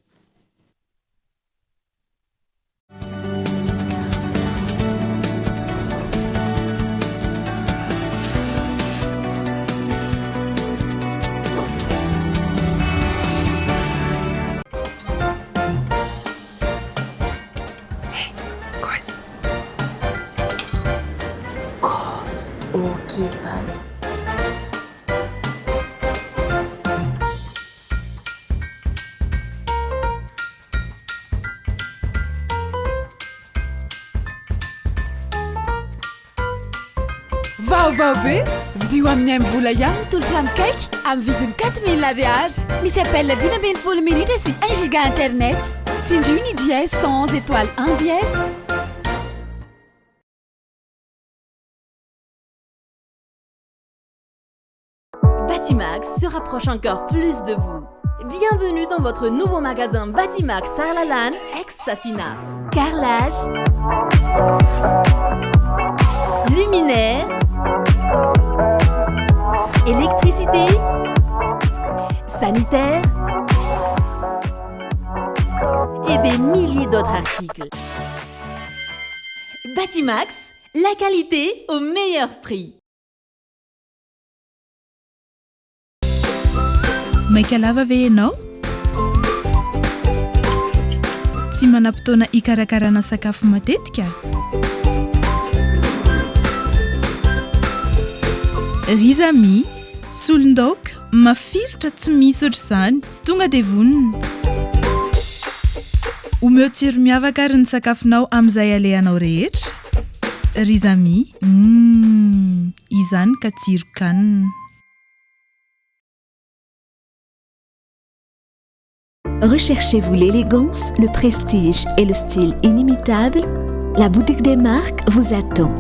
Vaovao be vidio amin'ny amin'ny vola ihany tolotra amikaiky amin'ny vidiny 4000 ariary. Misy appel 10 minitra sy 1 giga internet. Tindreo ny dièse 111 étoile 1 dièse. Batimax se rapproche encore plus de vous. Bienvenue dans votre nouveau magasin Batimax Tarlalan ex-Safina. Carrelage, luminaire, électricité, sanitaire et des milliers d'autres articles. Batimax, la qualité au meilleur prix. Maika lava ve ianao? Tsy manam-potoana hikarakarana sakafo matetika? Rizami, solondaoka, mafilotra tsy misy ohatr'izany, tonga dia vonona. Omeo tsiro miavaka ary ny sakafonao amin'izay alehanao rehetra. Rizami, izany ka tsiro kanina. Recherchez-vous l'élégance, le prestige et le style inimitable? La boutique des marques vous attend.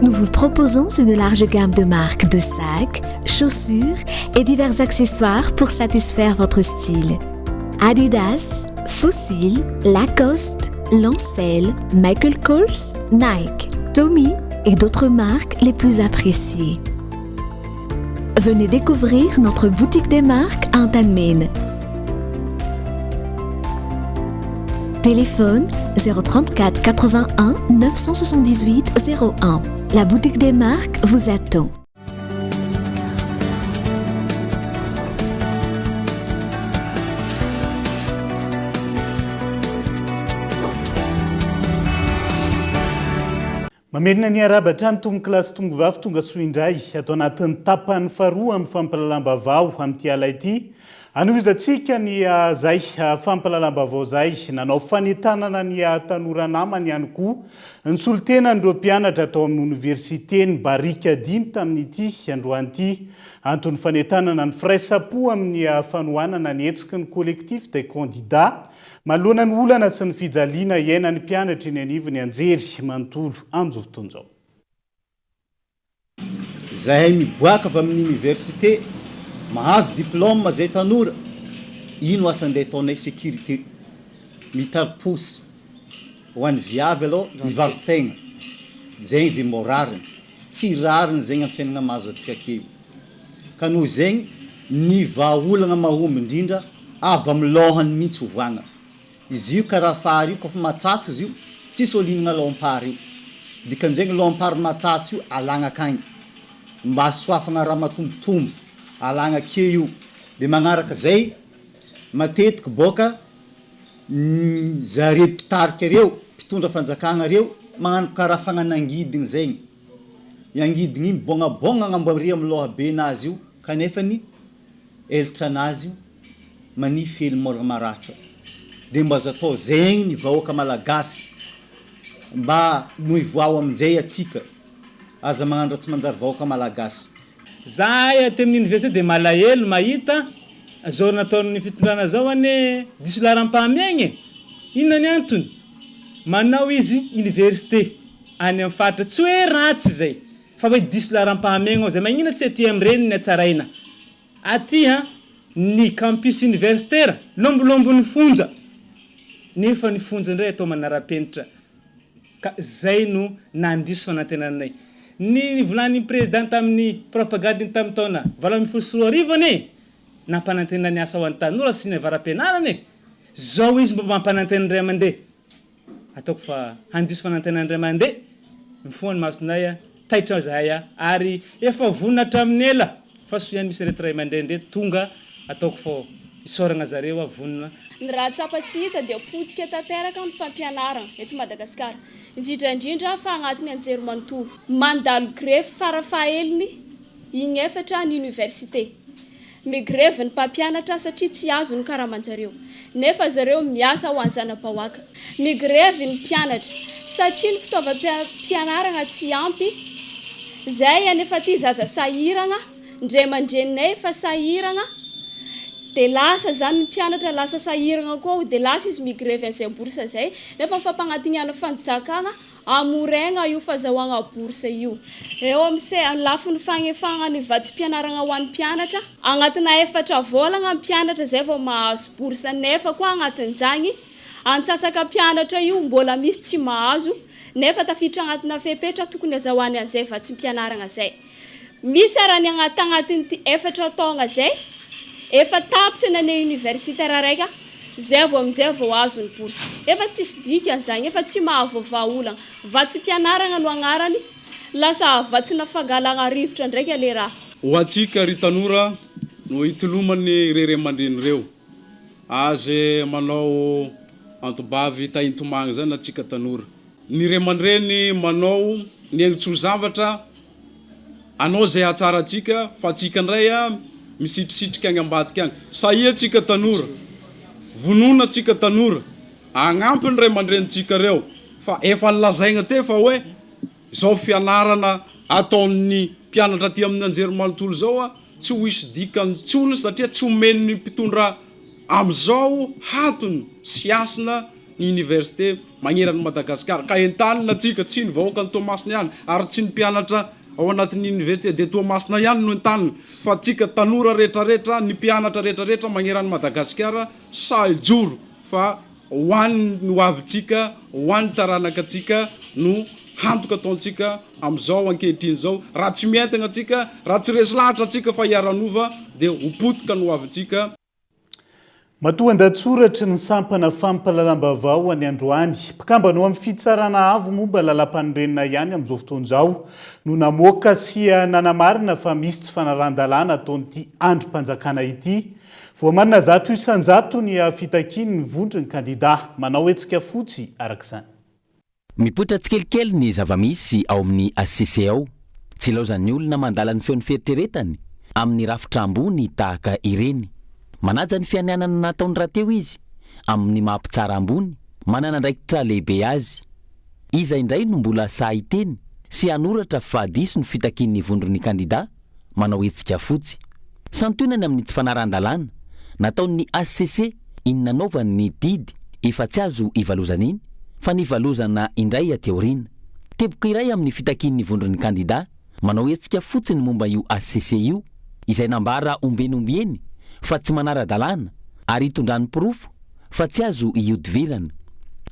Nous vous proposons une large gamme de marques de sacs, chaussures et divers accessoires pour satisfaire votre style. Adidas, Fossil, Lacoste, Lancel, Michael Kors, Nike, Tommy et d'autres marques les plus appréciées. Venez découvrir notre boutique des marques à Antanmen. Téléphone 034 81 978 01. La boutique des marques vous attend. Mamerina ny arabatra ny tombo kilasy tongovavy tonga soa indray atao anatin'ny tapany faharoa amin'ny fampahalalam-baovao amin'ity ala ity. Anovizatsika ny zay fampahalalam-baovao zay nanao fanentanana ny tanora namany ihany koa ny solotena n'ireo mpianatra atao amin'ny université ny barika 5 tamin'ity androan'ity antony fanentanana ny firaisapo amin'ny fanohanana ny hetsiky ny collectif des candidats malohana ny olana sy ny fijaliana iainan'ny mpianatra ny anivony anjery manontolo amin'izao fotoana izao. Zahay miboaka avy amin'ny université mahazo diplôme zay tanora ino asandeha ataonay sécurité mitariposy ho an'ny viavy aloha mivavy-tegna zegny ve morariny tsy rariny zegny amin'ny fiainana mahazo atsika kely ka noho zegny ny vahaolagna mahomby indrindra avy amin'ny lohany mihitsy hovagna izy io karaha fary io kofa matsatsy izy io tsisy olinana lohampary io dikan'zegny lohampary matsatsy io alagna akagny mba hasoafagna raha matombotombo alagna ke io de magnaraka zay matetiky boka zare mpitarika reo mpitondra fanjakagna reo magnano karaha fagnanangidigny zegny iangidigny igny bognabogna agnamboary amy loha be nazy io kanefany elatra anazy io manify hely mora maratra de mba azo atao zegny ny vahoaka malagasy mba noivoao amin'izay atsika aza magnano raha tsy manjary vahoaka malagasy za ty amin'ny université de malahelo mahita zao nataon'ny fitondrana zao ane diso laram-pahamegny inona ny antony manao izy université any amin'ny faritra tsy hoe ratsy zay fa hoe diso laram-pahamegny ao zay magnina tsy aty am'ireny ny atsaraina aty ny campus universitaire lombolombony fonja nefa ny fonja indray atao manara-penitra ka zay no nandiso fanantenanay ny volany président tamin'ny propagande tamin'ny taona 2024 nampanantena ny asa ho an'ny tanora sy ny avaram-pianarana zao izy mba mampanantena indray mandeha ataoko fa handiso fanantena indray mandeha ny foany masonay taitra zahay ary efa vonatra amin'ny ela fa soiany misy reto ray aman-dreny tonga ataoko fa isoragna zareo vonona ny raha tsapa sy hita dia potika tanteraka ny fampianarana eto Madagasikara indrindraindrindra fa agnatin'ny anjery manontolo mandalo grefy farafaheliny igny efatra ny université migrevy ny mpampianatra satria tsy azo ny karahamanjareo nefa zareo miasa ho anzana-pahoaka migrevy ny mpianatra satria ny fitaovam-pianarana tsy ampy zay anefa ty zaza sahiragna ndray mandreninay fa sahiragna de lasa zany ny mpianatra lasa sahiragna koa de lasa izy migrevy an'izay bourse zay nefa fampagnatiniana fanjakagna amoregna io fazahoagna bourse io eo amin'ny lafin'ny fagnefagna ny vatsy-pianaragna ho an'ny mpianatra agnatina 4 volagna mpianatra zay vao mahazo bourse nefa koa agnatin'izagny antsasaka mpianatra io mbola misy tsy mahazo nefa tafiditra agnatina fepetra tokony azahoany an'izay vatsy-pianaragna zay misy arany agnatin'ny 4 taogna zay efa tapitra ny ane universitaire araika zay vao amin'izay vao azo ny bourse efa tsisy dikany zagny efa tsy mahavaolagna vatsy-pianaragna no agnarany lasa vatsina fangalagna rivotra ndraiky le raha ho atsika ry tanora no hitolomany rere aman-dreny reo azy manao antobavy tahintomagna zany atsika tanora ny ray aman-dreny manao ny aigntso zavatra anao zay atsara atsika fa atsika ndray misitrisitrika agny ambadika agny sahia atsika tanora vonona atsika tanora agnampy ny ray aman-drenitsika reo fa efa nilazaigna te fa hoe zao fianarana ataon'ny mpianatra aty amin'ny anjery manontolo zao tsy ho isy dikany tsony satria tsy omeny ny mpitondra am'izao hatony sy asina ny université magneran'ny Madagasikara ka entanina atsika tsy ny vahoaka ny Tomasina ihany ary tsy ny mpianatra ao anatin'ny université de Tomasina ihany no entanina fa atsika tanora rehetrarehetra ny mpianatra rehetrarehetra magneran'ny Madagasikara saijoro fa hoan'ny no avintsika hoan'ny taranaka atsika no hantoka ataontsika am'izao ankehitriny zao raha tsy mientagna atsika raha tsy resy lahatra atsika fa hiaranova dia hopotika no avintsika matoa andatsoratra ny sampana fampalalam-baovao any androany mpikambana amin'ny fitsarana avo momba lalam-panorenina ihany amin'izao fotoan'izao no namoaka sy nanamarina fa misy tsy fanarahana-dalàna ataon'ity androm-panjakana ity voamanina zato isan-jato ny fitakiny ny vondry ny kandida manao hetsika fotsy arak'izany mipoitra tsikelikely ny zava-misy ao amin'ny ACC ao tsy laozan'ny olona mandala ny feon'ny fieritreretany amin'ny rafitra ambony tahaka ireny manaja ny fianianana nataony rahateo izy amin'ny mampitsara ambony manana ndraikitra lehibe azy iza indray no mbola sahiteny sy hanoratra fa diso ny fitakin'ny vondron'ny kandida manao hetsika fotsy santonany amin'ny tsy fanarahan-dalàna nataon'ny ACC inonanaovany ny didy efa tsy azo ivalozana iny fa nivalozana indray ateorina teboka iray amin'ny fitakin'ny vondron'ny kandida manao hetsika fotsiny momba io ACC io izay nambara ombenombieny fa tsy manara-dalàna ary hitondrany pirofo fa tsy azo iodivirana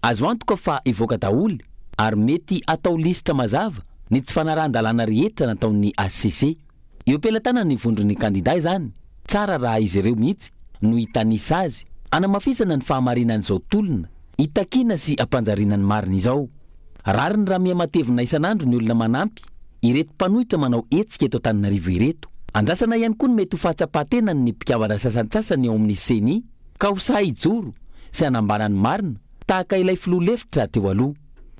azo antoka fa ivoaka daholy ary mety atao lisitra mazava ny tsy fanarahan-dalàna rehetra nataon'ny ACC eo pelatana ny vondron'ny kandida izany tsara raha izy ireo mihitsy no hitanisa azy anamafisana ny fahamarinan'izao tolona hitakina sy ampanjariana ny marina izao rary ny raha miha-matevina isan'andro ny olona manampy ireto mpanohitra manao etsika eto Antananarivo ireto. Andrasana ihany koa no mety ho fahatsapahatena ny mpikavana sasantsasany ao amin'ny seni ka ho sahy ijoro sy hanambanany marina tahaka ilay filoha lefitra teo aloha.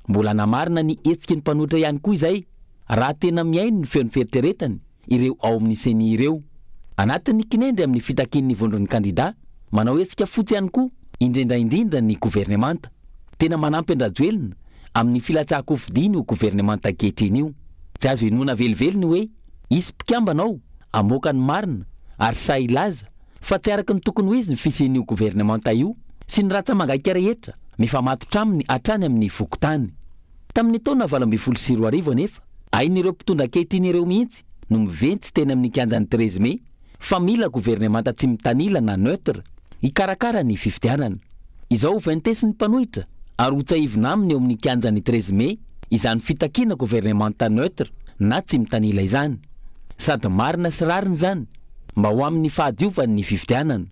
Mbola namarina ny etsiky ny mpanohitra ihany koa izay raha tena miaino ny feon'ny fieritreretany ireo ao amin'ny seni ireo. Anatin'ny kinendry amin'ny fitakin'ny vondron'ny kandida manao etsika fotsy ihany koa indrindra ny governemanta. Tena manampy andrajoelona amin'ny filatsahako fidiany ho governemanta ankehitriny io. Tsy azo inoana velively ny hoe isy mpikambanao amoaka ny marina ary sahy ilaza fa tsy araka ny tokony ho izy ny fisen'io governemanta io sy ny ratsa mangaika rehetra mifamatotra aminy hatrany amin'ny fokotany. Tamin'ny taona 2024 anefa ain'ireo mpitondra ankehitriny ireo mihitsy no miventsy teny amin'ny kianjan'ny 13 Mey fa mila governemanta tsy mitanila na neutre hikarakara ny fifidianana. Izao ventesin'ny mpanohitra ary ho tsahivina aminy eo amin'ny kianjan'ny 13 Mey izany fitakiana governemanta neutre na tsy mitanila izany. Sady marina sy rariny zany mba ho amin'ny fahadiovan'ny fifidianana.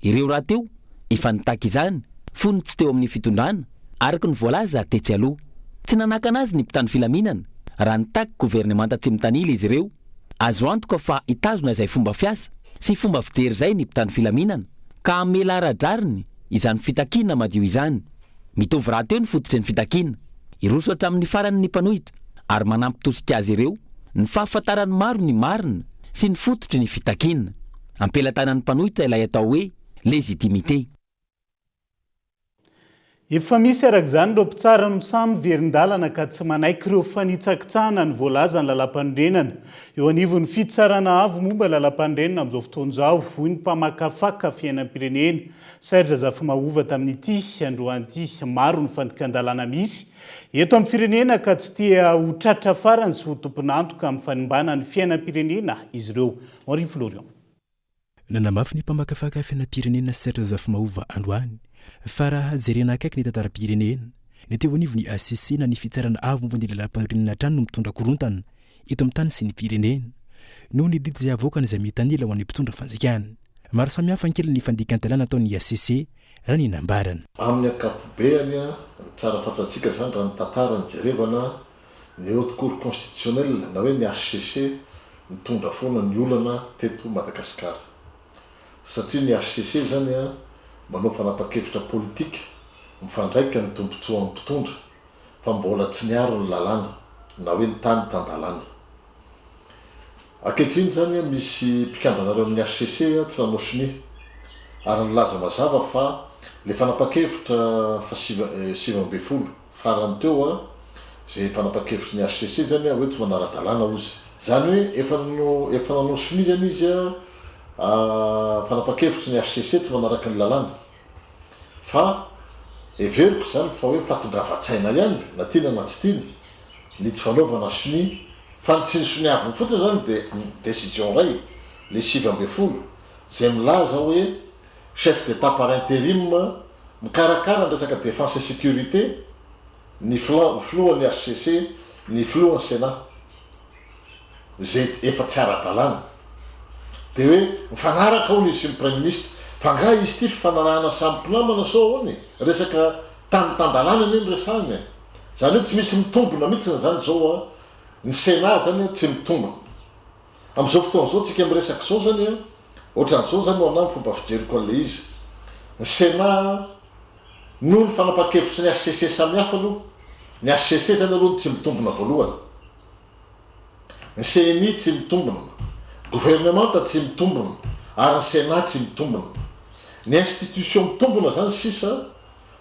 Ireo raha teo efa nitaky izany fony tsy teo amin'ny fitondrana araka ny voalaza tetsy aloha. Tsy nanaka anazy ny mpitany filaminana raha nitaky governemanta tsy mitanila izy ireo. Azo antoka fa hitazona izay fomba fiasa sy fomba fijery zay ny mpitany filaminana ka amela aradrariny izany fitakiana madio izany. Mitovy raha teo ny fototry ny fitakiana iroso hatramin'ny farany ny mpanohitra ary manampy tosika azy ireo ny fahafantarany maro ny marina sy ny fototry ny fitakiana. Ampelatanan'ny mpanohitra ilay atao hoe légitimité. Efa misy araka izany ireo mpitsara no samy verin-dalana ka tsy manaiky ireo fanitsakitsahana ny voalaza ny lalam-pandrenana. Eo anivon'ny fitsarana avo momba lalam-pandrenana amin'izao fotoana izao, hoy ny mpamakafaka fiainam-pirenena Serge Zafimahova tamin'ity androany ity. Maro ny fandikan-dalana misy eto amin'ny firenena ka tsy tia ho tratra farany sy ho tompon'antoka amin'ny fanimbana ny fiainam-pirenena izy ireo. Henri Florian. Nanamafy ny mpamakafaka fiainam-pirenena Serge Zafimahova androany fa raha jerena akaiky ny tantara-pirenena ny teo anivony ACC na ny fitsarana avo momba ny lalam-pirenena hatrany no mitondra korontana eto amin'ny tany sy ny pirenena noho ny didy izay avoakany izay mitanila ho an'ny mpitondra fanjakana. Maro samihafa ankely ny fandikan-talana ataon'ny ACC raha ny nambarana. Amin'ny akapobeany ny tsara fantatsika zany raha ny tantara ny jerevana ny haute cour constitutionnelle na hoe ny HCC mitondra foana ny olana teto Madagasikara. Satria ny HCC zany manao fanapa-kevitra politika mifandraika ny tombontsoa amin'ny mpitondra fa mbola tsy niaro ny lalàna na hoe ny tany tandalàna. Ankehitriny zany misy mpikambana amin'ny HCC tsy nanao sini ary nilaza mazava fa le fanapa-kevitra fa 7 farany teo zay fanapa-kevitry ny HCC zany hoe tsy manara-dalàna ozy. Zany hoe efa nanao sini zany izy fanapa-kevitry ny HCC tsy manaraka ny lalàna fa everiko zany fa hoe fahatongavan-tsaina ihany na tiana na tsy tiana ny tsy fanaovana soni fa ny tsy ny soniaviny fotsiny zany dia décision ray le 7 zay milaza hoe chef d'état par intérim mikarakara ny resaka défense et sécurité ny filohan'ny HCC ny filohan'ny Sénat zay efa tsy ara-dalàna dia hoe mifanaraka ao izy ny premier ministre fa nga izy ty fifanarahana samy mpinamana sao ao resaka tany tandalàna ny resahany zany hoe tsy misy mitombona mihitsy zany zao ny Sénat zany tsy mitombona amin'izao fotoana zao tsika miresaka sao zany ohatran'izao zany ho anahy fomba fijeriko an'le izy ny Sénat noho ny fanapa-kevitry ny HCC samihafa aloha ny HCC zany aloha tsy mitombona voalohany, ny CNI tsy mitombona, gouvernementa tsy mitombona ary ny Sénat tsy mitombona. Ny institution mitombona zany sisa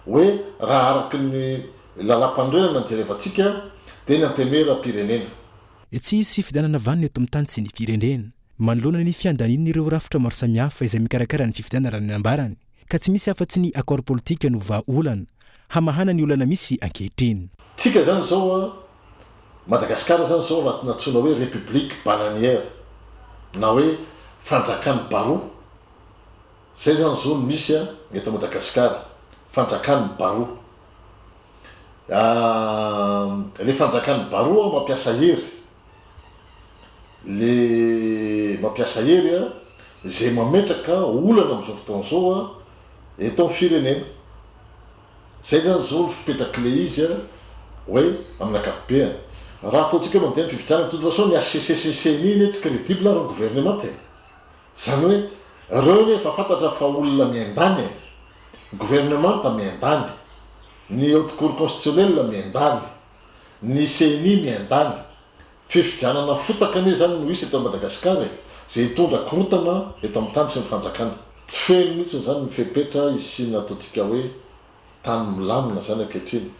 hoe raha araky ny lalam-pandrenana jerevantsika dia ny antemera-pirenena. Tsy isy fifidianana vanina eto amin'ny tany sy ny firenena manoloana ny fiandanin'ny ireo rafitra maro samihafa izay mikarakara ny fifidianana raha ny ambarany ka tsy misy afa-tsy ny accord politika no vahaolana hamahana ny olana misy ankehitriny. Tsika zany zao Madagasikara zany zao natsoina hoe république bananière na hoe fanjakany baro. Zay zany zao misy eto Madagasikara fanjakany baro. Le fanjakany baro mampiasa hery. Le mampiasa hery zay mametraka olana amin'izao fotoana zao eto amin'ny firenena. Zay zany zao fipetraky le izy hoe amin'ny ankapobeny. raha ataontsika mandeha ny fividianana totofaso ny ACCCCNI iny tsy crédible ary ny gouvernement te zany hoe reo efa fantatra fa olona miandany gouvernement ta miandany ny haute cour constitutionnelle miandany ny CNI miandany fividianana fotaka ane zany no isy eto Madagasikara zay hitondra korotana eto amin'ny tany sy ny fanjakana tsy feno mihitsy zany ny fepetra izy sy nataontsika hoe tany milamina zany ankehitriny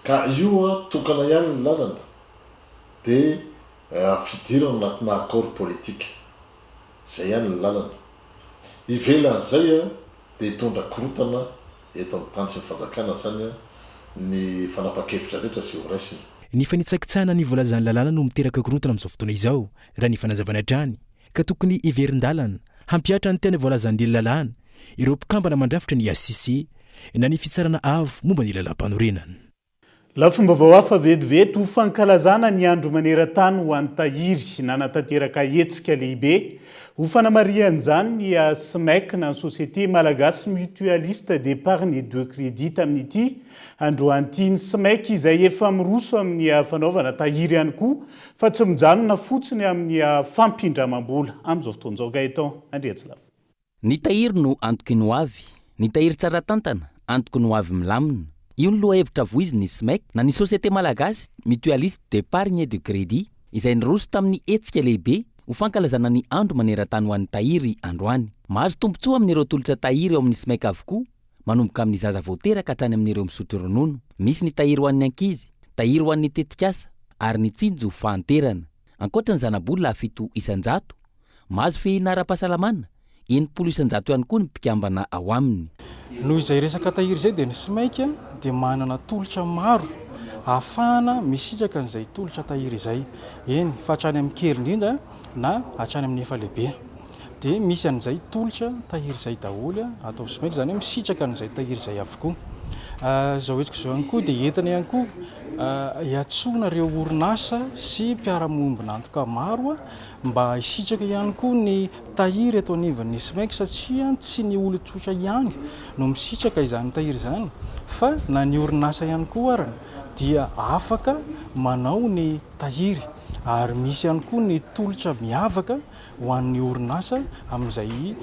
ka io tokana ihany ny lalana de fidirana anatina accord politique zay ihany ny lalana ivelan'izay de hitondra korotana eto amin'ny tany sy ny fanjakana zany ny fanapa-kevitra rehetra sy ho raisiny. Ny fanitsakitsahana ny voalazan'ny lalàna no miteraka korotana amin'izao fotoana izao raha ny fanazavana trany ka tokony iverin-dalana hampiatra ny tena voalazan'ny lalàna ireo mpikambana mandrafitra ny ACC na ny fitsarana avo momba ny lalam-panorenana. Lafomba vao hafa vetivety ho fankalazana ny andro maneran-tany ho an'ny tahiry nanatanteraka hetsika lehibe ho fanamarian'izany ny SMEC na Société Malagasy Mutualiste d'Épargne de Crédit tamin'ity androany SMEC izay efa miroso amin'ny fanaovana tahiry ihany koa fa tsy mijanona fotsiny amin'ny fampindramam-bola amin'izao fotoan'izao Gaëtan Andriatsilava. Ny tahiry no antoky ny ho avy, ny tahiry tsara tantana antoky ny ho avy milamina. Io ny lohahevitra voizy ny SMEC na ny Société Malagasy Mutualiste d'Épargne de Crédit izay niroso tamin'ny hetsika lehibe ho fankalazana ny andro maneran-tany ho an'ny tahiry androany. Mahazo tombotsoa amin'ireo tolotra tahiry eo amin'ny SMEC avokoa manomboka amin'ny zaza voateraka hatrany amin'ireo misotro ronono. Misy ny tahiry ho an'ny ankizy, tahiry ho an'ny tetikasa ary ny tsinjo fahanterana. Ankoatra ny zanabolona 7 isan-jato, mahazo fehinara-pahasalamana 7 isan-jato ihany koa ny mpikambana ao aminy. Noho izay resaka tahiry izay dia ny SMEC dia manana tolotra maro ahafahana misitraka an'izay tolotra tahiry izay. Eny, fa hatrany amin'ny kely indrindra na hatrany amin'ny efa lehibe. Dia misy an'izay tolotra tahiry izay daholo atao SMEC zany hoe misitraka an'izay tahiry izay avokoa. Zao etsiko zao ihany koa dia entana ihany koa hiantsona ireo orinasa sy mpiara-mombina antoka maro mba hisitraka ihany koa ny tahiry eto anivon'ny SMEC satria tsy ny olon-tsotra ihany no misitraka izany tahiry izany fa na ny orinasa ihany koa arany dia afaka manao ny tahiry ary misy ihany koa ny tolotra miavaka ho an'ny orinasa amin'izay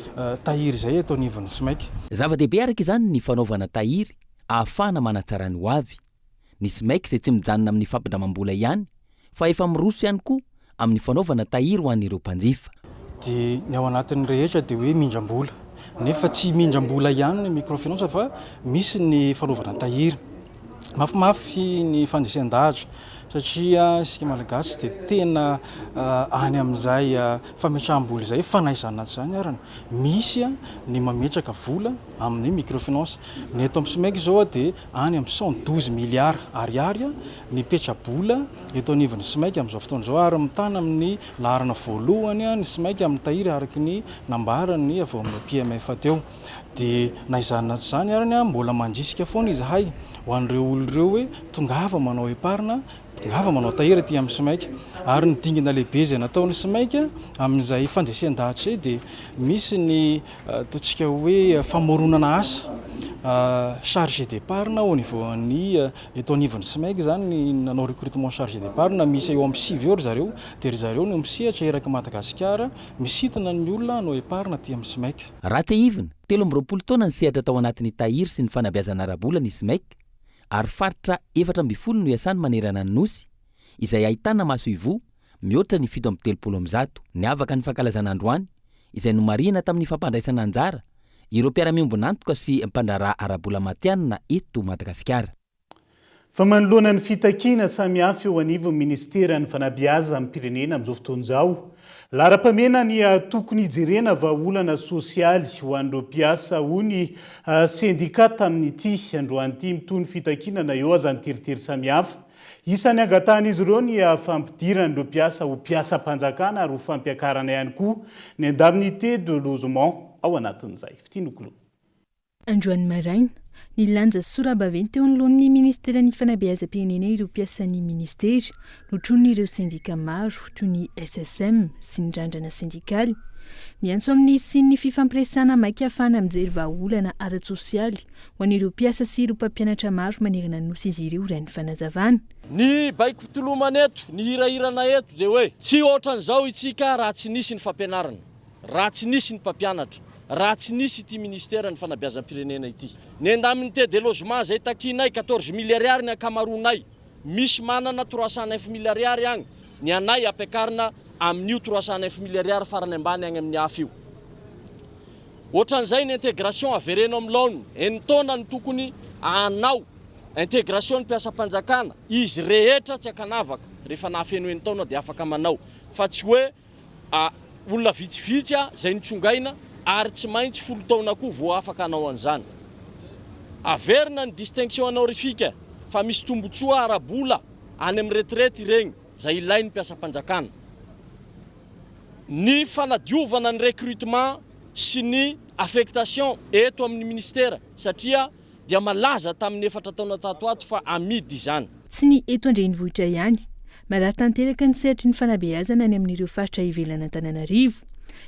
tahiry izay eto anivon'ny SMEC. Zava-dehibe araka izany ny fanaovana tahiry ahafahana manatsara ny ho avy. Ny SMEC izay tsy mijanona amin'ny fampindramam-bola ihany fa efa miroso ihany koa amin'ny fanaovana tahiry ho an'ireo mpanjifa. Dia ny ao anatin'ny rehetra dia hoe mindram-bola. Nefa tsy mindram-bola ihany ny microfinance fa misy ny fanaovana tahiry. Mafimafy ny fandresan-dahatra satria isika malagasy dia tena any amin'izay fametraham-bola izay fanaizana zany arany. Misy ny mametraka vola amin'ny microfinance. Ny eto amin'ny SMEC zao dia any amin'ny 112 milliards ariary ny petra-bola eto anivon'ny SMEC amin'izao fotoana izao ary mitana amin'ny laharana voalohany ny SMEC amin'ny tahiry araky ny nambarany avy amin'ny PMF teo. Dia naizana zany arany mbola mandrisika foana izahay ho an'ireo olona ireo hoe tongava manao épargne, tongava manao tahiry aty amin'ny SMEC. Ary ny dingana lehibe izay nataon'ny SMEC amin'izay fandresen-dahatra izay dia misy ny ataontsika hoe famoronana asa chargé d'épargne au niveau ny eto anivon'ny SMEC zany nanao recrutement chargé d'épargne misy eo amin'ny 6 eo zareo dia ry zareo no misehatra eraky Madagasikara misintona ny olona no épargne aty amin'ny SMEC. Raha tsy ivina 17 taona ny sehatra tao anatin'ny tahiry sy ny fanabeazana ara-bola ny SMEC ary faritra 420 no iasany manerana ny nosy izay ahitana maso ivo mihoatra ny 730 ny avaka ny fankalazana androany izay no marina tamin'ny fampandraisana anjara ireo mpiara-miombona antoka sy mpandraraha ara-bola matianina eto Madagasikara. Fa manoloana ny fitakiana samihafa eo anivon'ny ministera ny fanabeazana amin'ny pirenena amin'izao fotoan'izao. Lara-pamena ny tokony hijerena vahaolana sosialy ho an'ireo mpiasa ho ny syndicat tamin'ity androanyity mitony fitakiana eo aza ny teritery samihafa. Isan'ny angatan'izy ireo ny fampidirana ireo mpiasa ho mpiasam-panjakana ary ho fampiakarana ihany koa ny indemnité de logement ao anatin'izay. Fitinokolo. Androany maraina ny lanja sorabaventy teo anoloan'ny ministeran'ny fanabeazam-pirenena ireo mpiasan'ny ministera notrony ireo sindika maro toy ny SSM sy ny randrana sindikaly miantso amin'ny siny fifampiresana maika ahafana mijery vahaolana ara-tsosialy ho an'ireo mpiasa sy ireo mpampianatra maro manerana nosy izy ireo raha ny fanazavana. Ny baiko fitolomana eto, ny hirahirana eto dia hoe tsy ohatran'izao itsika raha tsy nisy ny fampianarana, raha tsy nisy ny mpampianatra, raha tsy nisy ity ministera ny fanabeazam-pirenena ity. Ny andamin'ny te de logement zay takinay 14 milliards ny akamaroanay, misy manana 309 milliards agny, ny anay ampiakarina amin'io 309 milliards farany ambany agny amin'ny hafa io. Ohatran'izay ny intégration averenao amin'ny laony, eny taona ny tokony anao intégration ny mpiasa-panjakana, izy rehetra tsy akanavaka rehefa nahafeno eny taona dia afaka manao, fa tsy hoe olona vitsivitsy zay nitsongaina ary tsy maintsy 10 taona koa vao afaka anao an'izany. Averina ny distinction honorifique fa misy tombotsoa ara-bola any amin'ny retraite regny zay ilain'ny mpiasa-panjakana. Ny fanadiovana ny recrutement sy ny affectation eto amin'ny ministera satria dia malaza tamin'ny 4 taona tato ato fa amidy izany. Tsy ny eto andrenivohitra ihany, maraha-tanteraka ny sehatry ny fanabeazana ny amin'ireo faritra ivelany Antananarivo.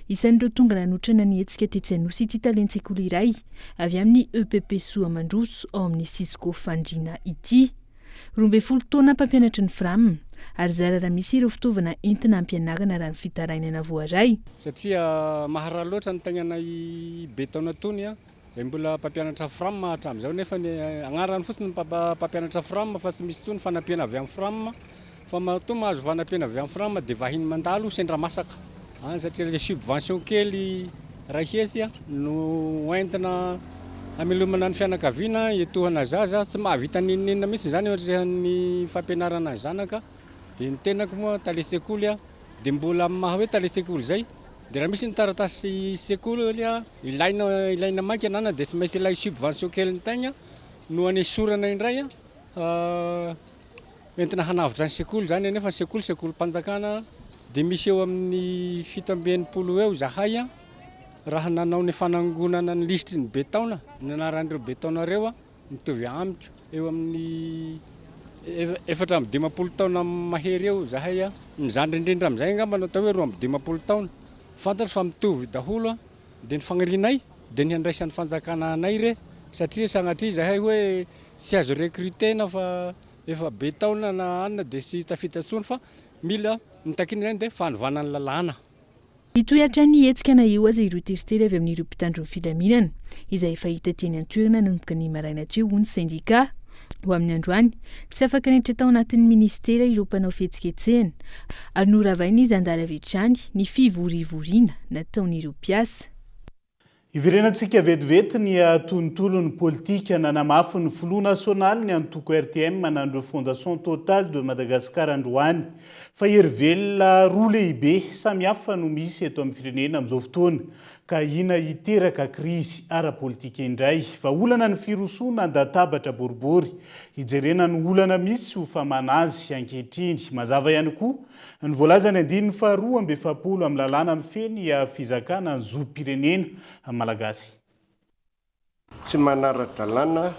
Isan'ireo tonga nanotrana ny hetsika tetsy anosy ity talentsekoly iray avy amin'ny EPP Soamandroso ao amin'ny Cisco Fandrina ity. 12 taona mpampianatra ny FRAM ary zara raha misy ireo fitaovana entina ampianarana raha ny fitarainana voaray. Satria maharary loatra ny tagnanay betona tony zay mbola mpampianatra FRAM hatramin'izao nefa ny agnarany fotsiny mpampianatra FRAM fa tsy misy tony fanampiana avy amin'ny FRAM fa matoa mahazo fanampiana avy amin'ny FRAM dia vahiny mandalo sendra masaka. Satria le subvention kely rahesy no entina amelomana ny fianakaviana etohana zaza tsy mahavita ninina mihitsy zany ohatran'ny fampianarana ny zanaka. Dia ny tenako moa talesekoly dia mbola maha hoe talesekoly zay dia raha misy ny taratasy sekoly ilaina mainka anana dia tsy maintsy ilay subvention kely ny tegna no anesorana indray entina hanavitra ny sekoly zany nefa ny sekoly mpanjakana dia misy eo amin'ny 7 eo zahay raha nanao ny fanangonana ny lisitry ny betaona ny anaran'ireo betaonareo mitovy amiko eo amin'ny 450 taona mahery eo zahay mizandry indrindra amin'izay angamba natao hoe 250 taona fantatra fa mitovy daholo dia ny fagnarinay dia ny handraisan'ny fanjakana anay re satria sagnatria zahay hoe tsy azo recrutena fa efa betaona na anina dia sy tafitantsony fa mila nitakiny ireny dia fanovana ny lalàna. Itohatra ny hetsika na io aza ireo teritery avy amin'ireo mpitandro ny filaminana izay efa hita teny an-toerana nanomboka ny maraina teo ho ny sindika. Ho amin'ny androany tsy afaka niditra tao anatin'ny ministera ireo mpanao fihetsiketsehana ary noravaina izy andala avy hatrany ny fivorivorina nataon'ireo mpiasa. Iverenantsika vetivety ny tontolon'ny politika nanamafy ny filoha nasionaly ny antoko RTM manandro Fondation Total de Madagascar androany fa hery velona roa lehibe samihafa no misy eto amin'ny firenena amin'izao fotoana ka ina hiteraka krizy ara-politika indray fa olana ny firosoana andatabatra boribory hijerena ny olana misy ho famana azy ankehitriny mazava ihany koa ny voalaza ny 9/2 amin'ny lalàna mifeny fizakana ny zom-pirenena malagasy. Tsy manara-dalàna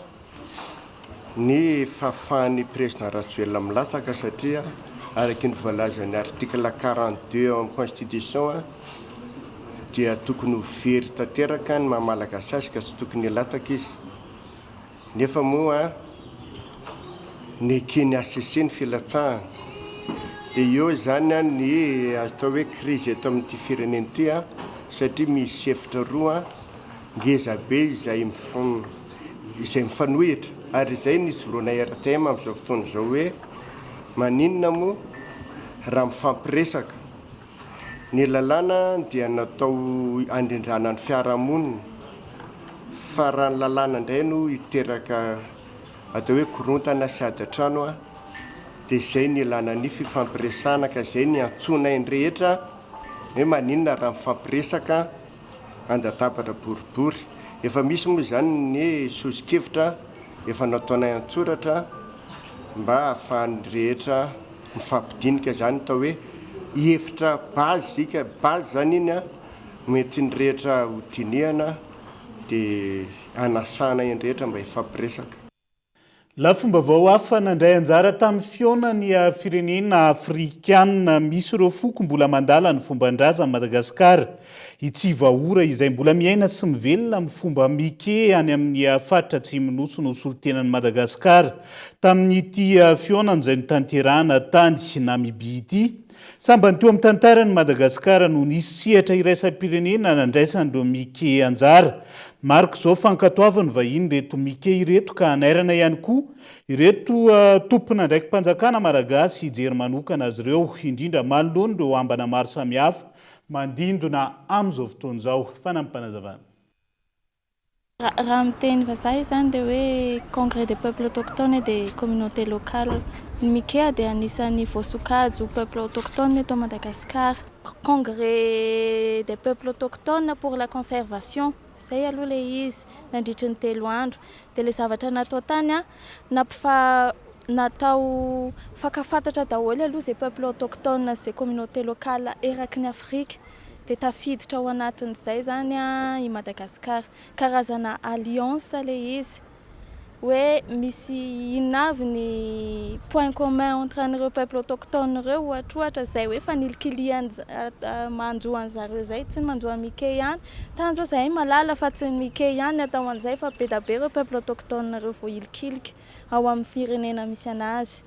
ny fahafahan'ny président Ratsuela milatsaka satria araky ny voalazan'ny article 42 amin'ny constitution dia tokony ho very tanteraka ny maha-malagasy azy ka tsy tokony hilatsaka izy. Nefa moa ny kiny ACC ny filatsahana dia eo zany ny atao hoe crise eto amin'ity firenena ity satria misy efitra roa ngeza be izay mifanohitra ary izay nisy voronay RTM amin'izao fotoana izao hoe maninona moa raha mifampiresaka ny lalàna dia natao andrindrana ny fiarahamonina fa raha ny lalàna indray no hiteraka atao hoe korontana sy ady an-trano dia izay ny ilana ny fifampiresana ka izay ny antsona indrehetra hoe maninona raha mifampiresaka andatabatra boribory. Efa misy moa zany ny sosokevitra efa nataonay an-tsoratra mba ahafahan'ny rehetra mifampidinika zany atao hoe hevitra bazy zany iny mety ny rehetra ho dinihana dia anasana ny rehetra mba hifampiresaka. lafomba vao hafa nandray anjara tamin'ny fionany firenena afrikanina misy ireo foko mbola mandala ny fomban-draza ny Madagasikara. Itsy vaora izay mbola miaina sy mivelona amin'ny fomba mike any amin'ny faritra atsimo nosy no solontenan'ny Madagasikara. Tamin'ity fionany izay notanterahana tany Namibia ity, sambany teo amin'ny tantaran'ny Madagasikara no nisy sehatra iraisam-pirenena nandraisan'ireo mike anjara. Mariko izao fankatoavany vahiny reto mike ireto ka anairana ihany koa ireto tompona ndraiky mpanjakana malagasy hijery manokana azy ireo, indrindra manoloana ireo ambana maro samihafa mandindona amin'izao fotoana izao. Fanampanazavana. Raha miteny vazaha izany dia hoe congrès des peuples autochtones et des communautés locales. Ny mike dia anisan'ny voasokajy peuple autochtone eto Madagascar. Congrès des peuples autochtones pour la conservation. Zay aloha le izy nandritry ny 3 andro dia le zavatra natao tany natao fakafantatra daholo aloha zay peuple autochtone zay communauté locale eraky ny Afrika dia tafiditra ao anatin'izay zany i Madagasikara. Karazana alliance le izy hoe misy inavy ny point commun entre an'ireo peuple autochtone ireo ohatra zay hoe fanilikiliany manjoany zareo zay, tsy ny manjoany mike ihany. Tanjo zay malala fa tsy ny mike ihany atao an'izay fa be da be ireo peuple autochtone ireo vao ilikiliky ao amin'ny firenena misy anazy.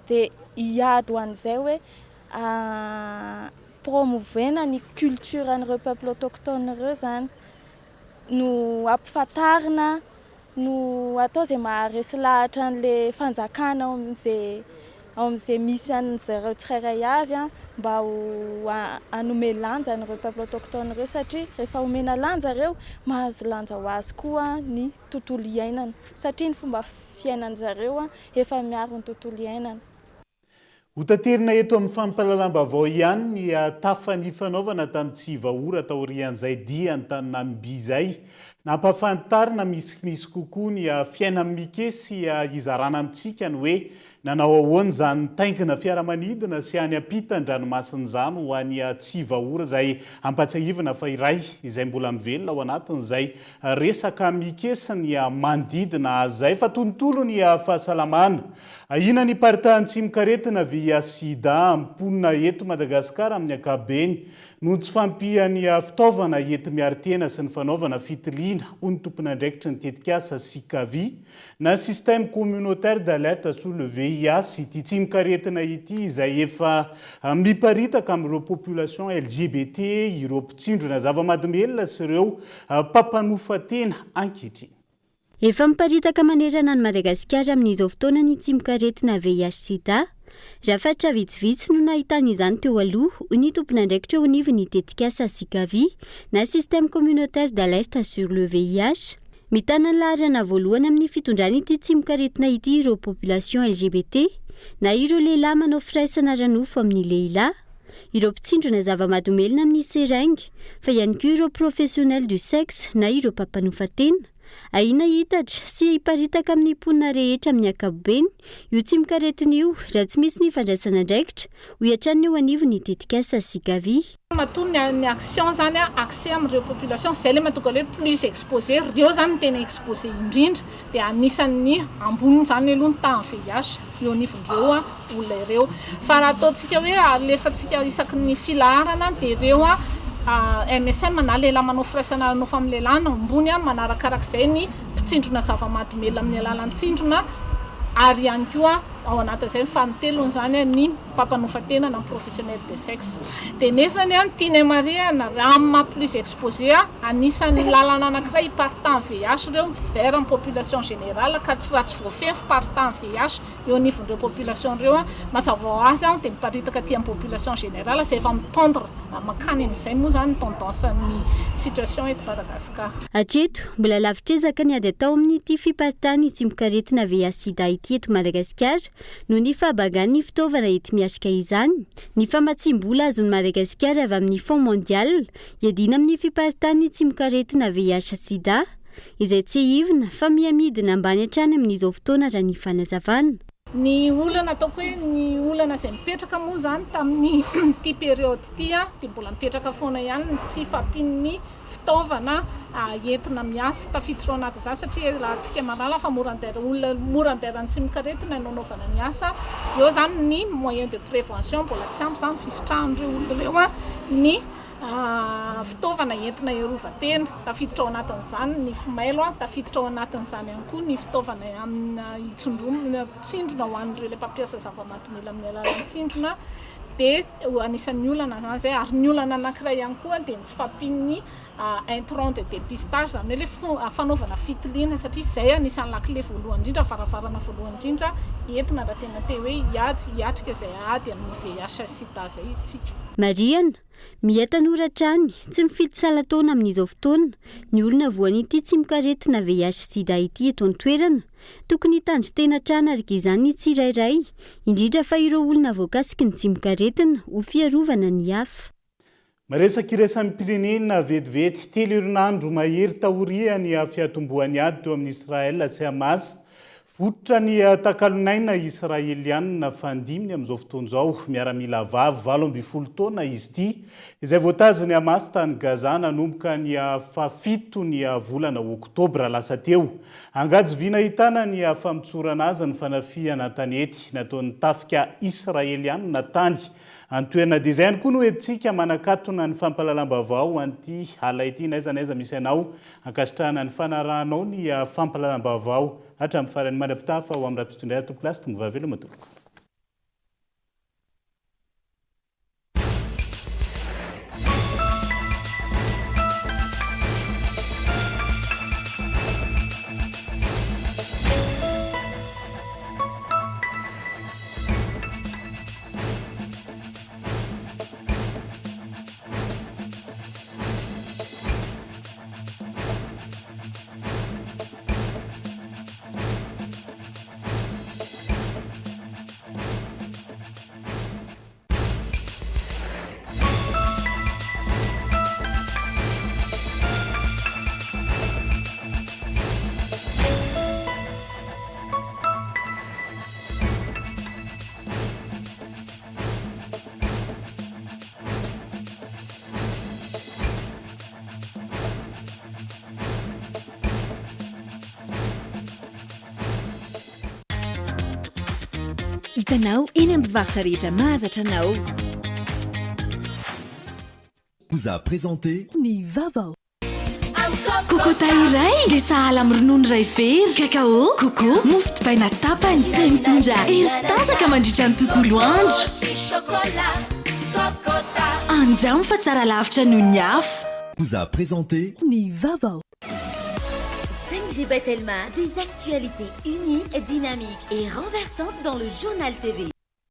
Dia hiady an'izay hoe promovena ny culture an'ireo peuple autochtone ireo zany no ampifantarina no atao zay maharesy lahatra an'le fanjakana ao amin'izay misy an'zareo tsirairay avy mba ho hanome lanja an'ireo peuple autochtone ireo satria rehefa omena lanja ireo mahazo lanja ho azy koa ny tontolo iainana satria ny fomba fiainan'zareo efa miaro ny tontolo iainana. Hotaterina eto amin'ny fampahalalam-baovao ihany ny tafan'ny fanaovana tamin'ny tsy vaora taorian'izay dia ny tany Namibia izay. Nampahafantarina misy kokoa ny fiainan'ny mike sy izarana amintsika ny hoe nanao ahoana zany taingina fiaramanidina sy any ampitan-dranomasina izany ho any tsy vaora izay ampatsahivana fa iray izay mbola mivelona ao anatin'izay resaka mike sy ny manodidina azy izay fa tontolo ny fahasalamana. Ahina ny paritahan'ny tsimikaretina via sida amponina eto Madagasikara amin'ny ankabeny no tsy fampiany fitaovana ety miaritena sy ny fanaovana fitiliana ho ny tompon'andraikitry ny tetikasa sikavi na système communautaire d'alerte sur le VIH ity tsimikaretina ity izay efa miparitaka amin'ireo population LGBT, ireo mpitsindrona zava-mahadomelona sy ireo mpampanofantena ankehitriny. Efa miparitaka manerana ny Madagasikara amin'izao fotoana ny tsimikaretina VIH sida. Rafatra vitsivitsy no nahitany izany teo aloha ny tompon'andraikitra eo anivon'ny tetikasa sikavi na système communautaire d'alerte sur le VIH. Mitana ny laharana voalohany amin'ny fitondrany ity tsimikaretina ity ireo population LGBT na ireo lehilahy manao firaisana ranofo amin'ny lehilahy, ireo mpitsindrona zava-mahadomelona amin'ny seringy, fa ihany koa ireo professionnel du sexe na ireo mpampanofantena. Ahina hitatra sy hiparitaka amin'ny mponina rehetra amin'ny ankapobeny io tsimikaretina io raha tsy misy ny fandraisana andraikitra ho iatran'ny eo anivon'ny tetikasa sikavi. Maton'ny ny action zany accès amin'ireo population zay le mahatonga hoe plus exposé, reo zany tena exposé indrindra dia anisan'ny amboniny zany aloha ny tahan'ny VIH eo anivon'ireo olona ireo. Fa raha ataontsika hoe alefantsika isaky ny filaharana dia ireo MSM na lehilahy manao firaisana ranofo amin'ny lehilahy ambony manarakarak'izay ny mpitsindrona zava-mahadomelona amin'ny alalan'ny tsindrona ary ihany koa ao anatin'izay fanitelony zany ny mpampanofantena na professionnel de sexe. Dia nefany tiany mariana raha plus exposé anisan'ny lalana anankiray partant VIH ireo vers ny population générale ka tsy ratsy voafefy partant VIH eo anivon'ireo population ireo mazava ho azy dia miparitaka aty amin'ny population générale zay efa mitondra makany amin'izay moa zany tendance ny situation eto Madagasikara. Hatreto mbola lavitrezaka ny ady atao amin'ity fiparitany tsimikaretina VIH sida ity eto Madagasikara no ny fahabagan'ny fitaovana ety miatrika izany. Ny famatsim-bola azon'ny Madagasikara avy amin'ny Fonds mondial iadina amin'ny fiparitany tsimikaretina VIH sida izay tsy hivina fa miamidina ambany hatrany amin'izao fotoana raha ny fanazavana. ny olana ataoko hoe ny olana izay mipetraka moa zany tamin'ny ty période ty a dia mbola mipetraka foana ihany tsy fampin'ny fitaovana entina miasa tafiditra ao anaty za satria raha antsika malala fa mora anderan'ny tsy mikaretina nanaovana ny asa eo zany ny moyen de prévention mbola tsy ampy zany fisitrahan'ireo olo ireo a ny fitaovana entina iarovan-tena tafiditra ao anatin'izany ny fimailo a tafiditra ao anatin'izany ihany koa ny fitaovana amina tsindrona ho an'ireo le mpampiasa zava-mahadomela amin'ny alalan'ny tsindrona dia anisan'ny olana zany zay ary ny olana anankiray ihany koa dia tsy fampin'ny intrant de dépistage zany hoe le fanaovana fitiliana satria zay anisan'ny lakile voalohany indrindra farafarana voalohany indrindra entina raha tena te hoe hiatrika izay ady amin'ny VIH sida zay isika. Mariana, miha-tanora trany tsy mifidy salatona amin'izao fotoana ny olona voan'ity tsy mikaretina VIH sida ity eto an-toerana tokony hitandry tena trana araka izany ny tsirairay indrindra fa ireo olona voakasiky ny tsy mikaretina ho fiarovana ny hafa. Maresaka iresan'ny pirenena vetivety telo herinandro mahery tahoriany fiatomboany ady teo amin'ny Israel tsy Hamas. Fototra ny takalonaina Israelianina fandiminy amin'izao fotoana izao miaramila vavy 7 taona izy ity izay voatazany Hamas tany Gaza nanomboka ny fafito ny volana Octobre lasa teo. Angajy vina hitana ny famitsorana azy ny fanafihana tanety nataon'ny tafika Israelianina tany. Antoerana dia izay ihany koa no entsika manakatona ny fampahalalam-baovao anty hala ity n'aiza misy anao ankasitrahana ny fanarahanao ny fampahalalam-baovao hatramin'ny farany mandrapitafa ho amin'ny raha-pitondray tompo-klasy tonga vavelo matoko. Hitanao eny amin'ny mpivarotra rehetra mahazatra anao. Vous a présenté Ny Vaovao. Kokota iray dia sahala amin'ny ronono iray very, kakao, koko, mofo dipaina tapany izay mitondra hery sy tanjaka mandritra ny tontolo andro. Andramo fa tsara lavitra noho ny hafa. Vous a présenté Ny Vaovao. 5G Batelma, des actualités uniques, dynamiques et renversantes dans le journal TV.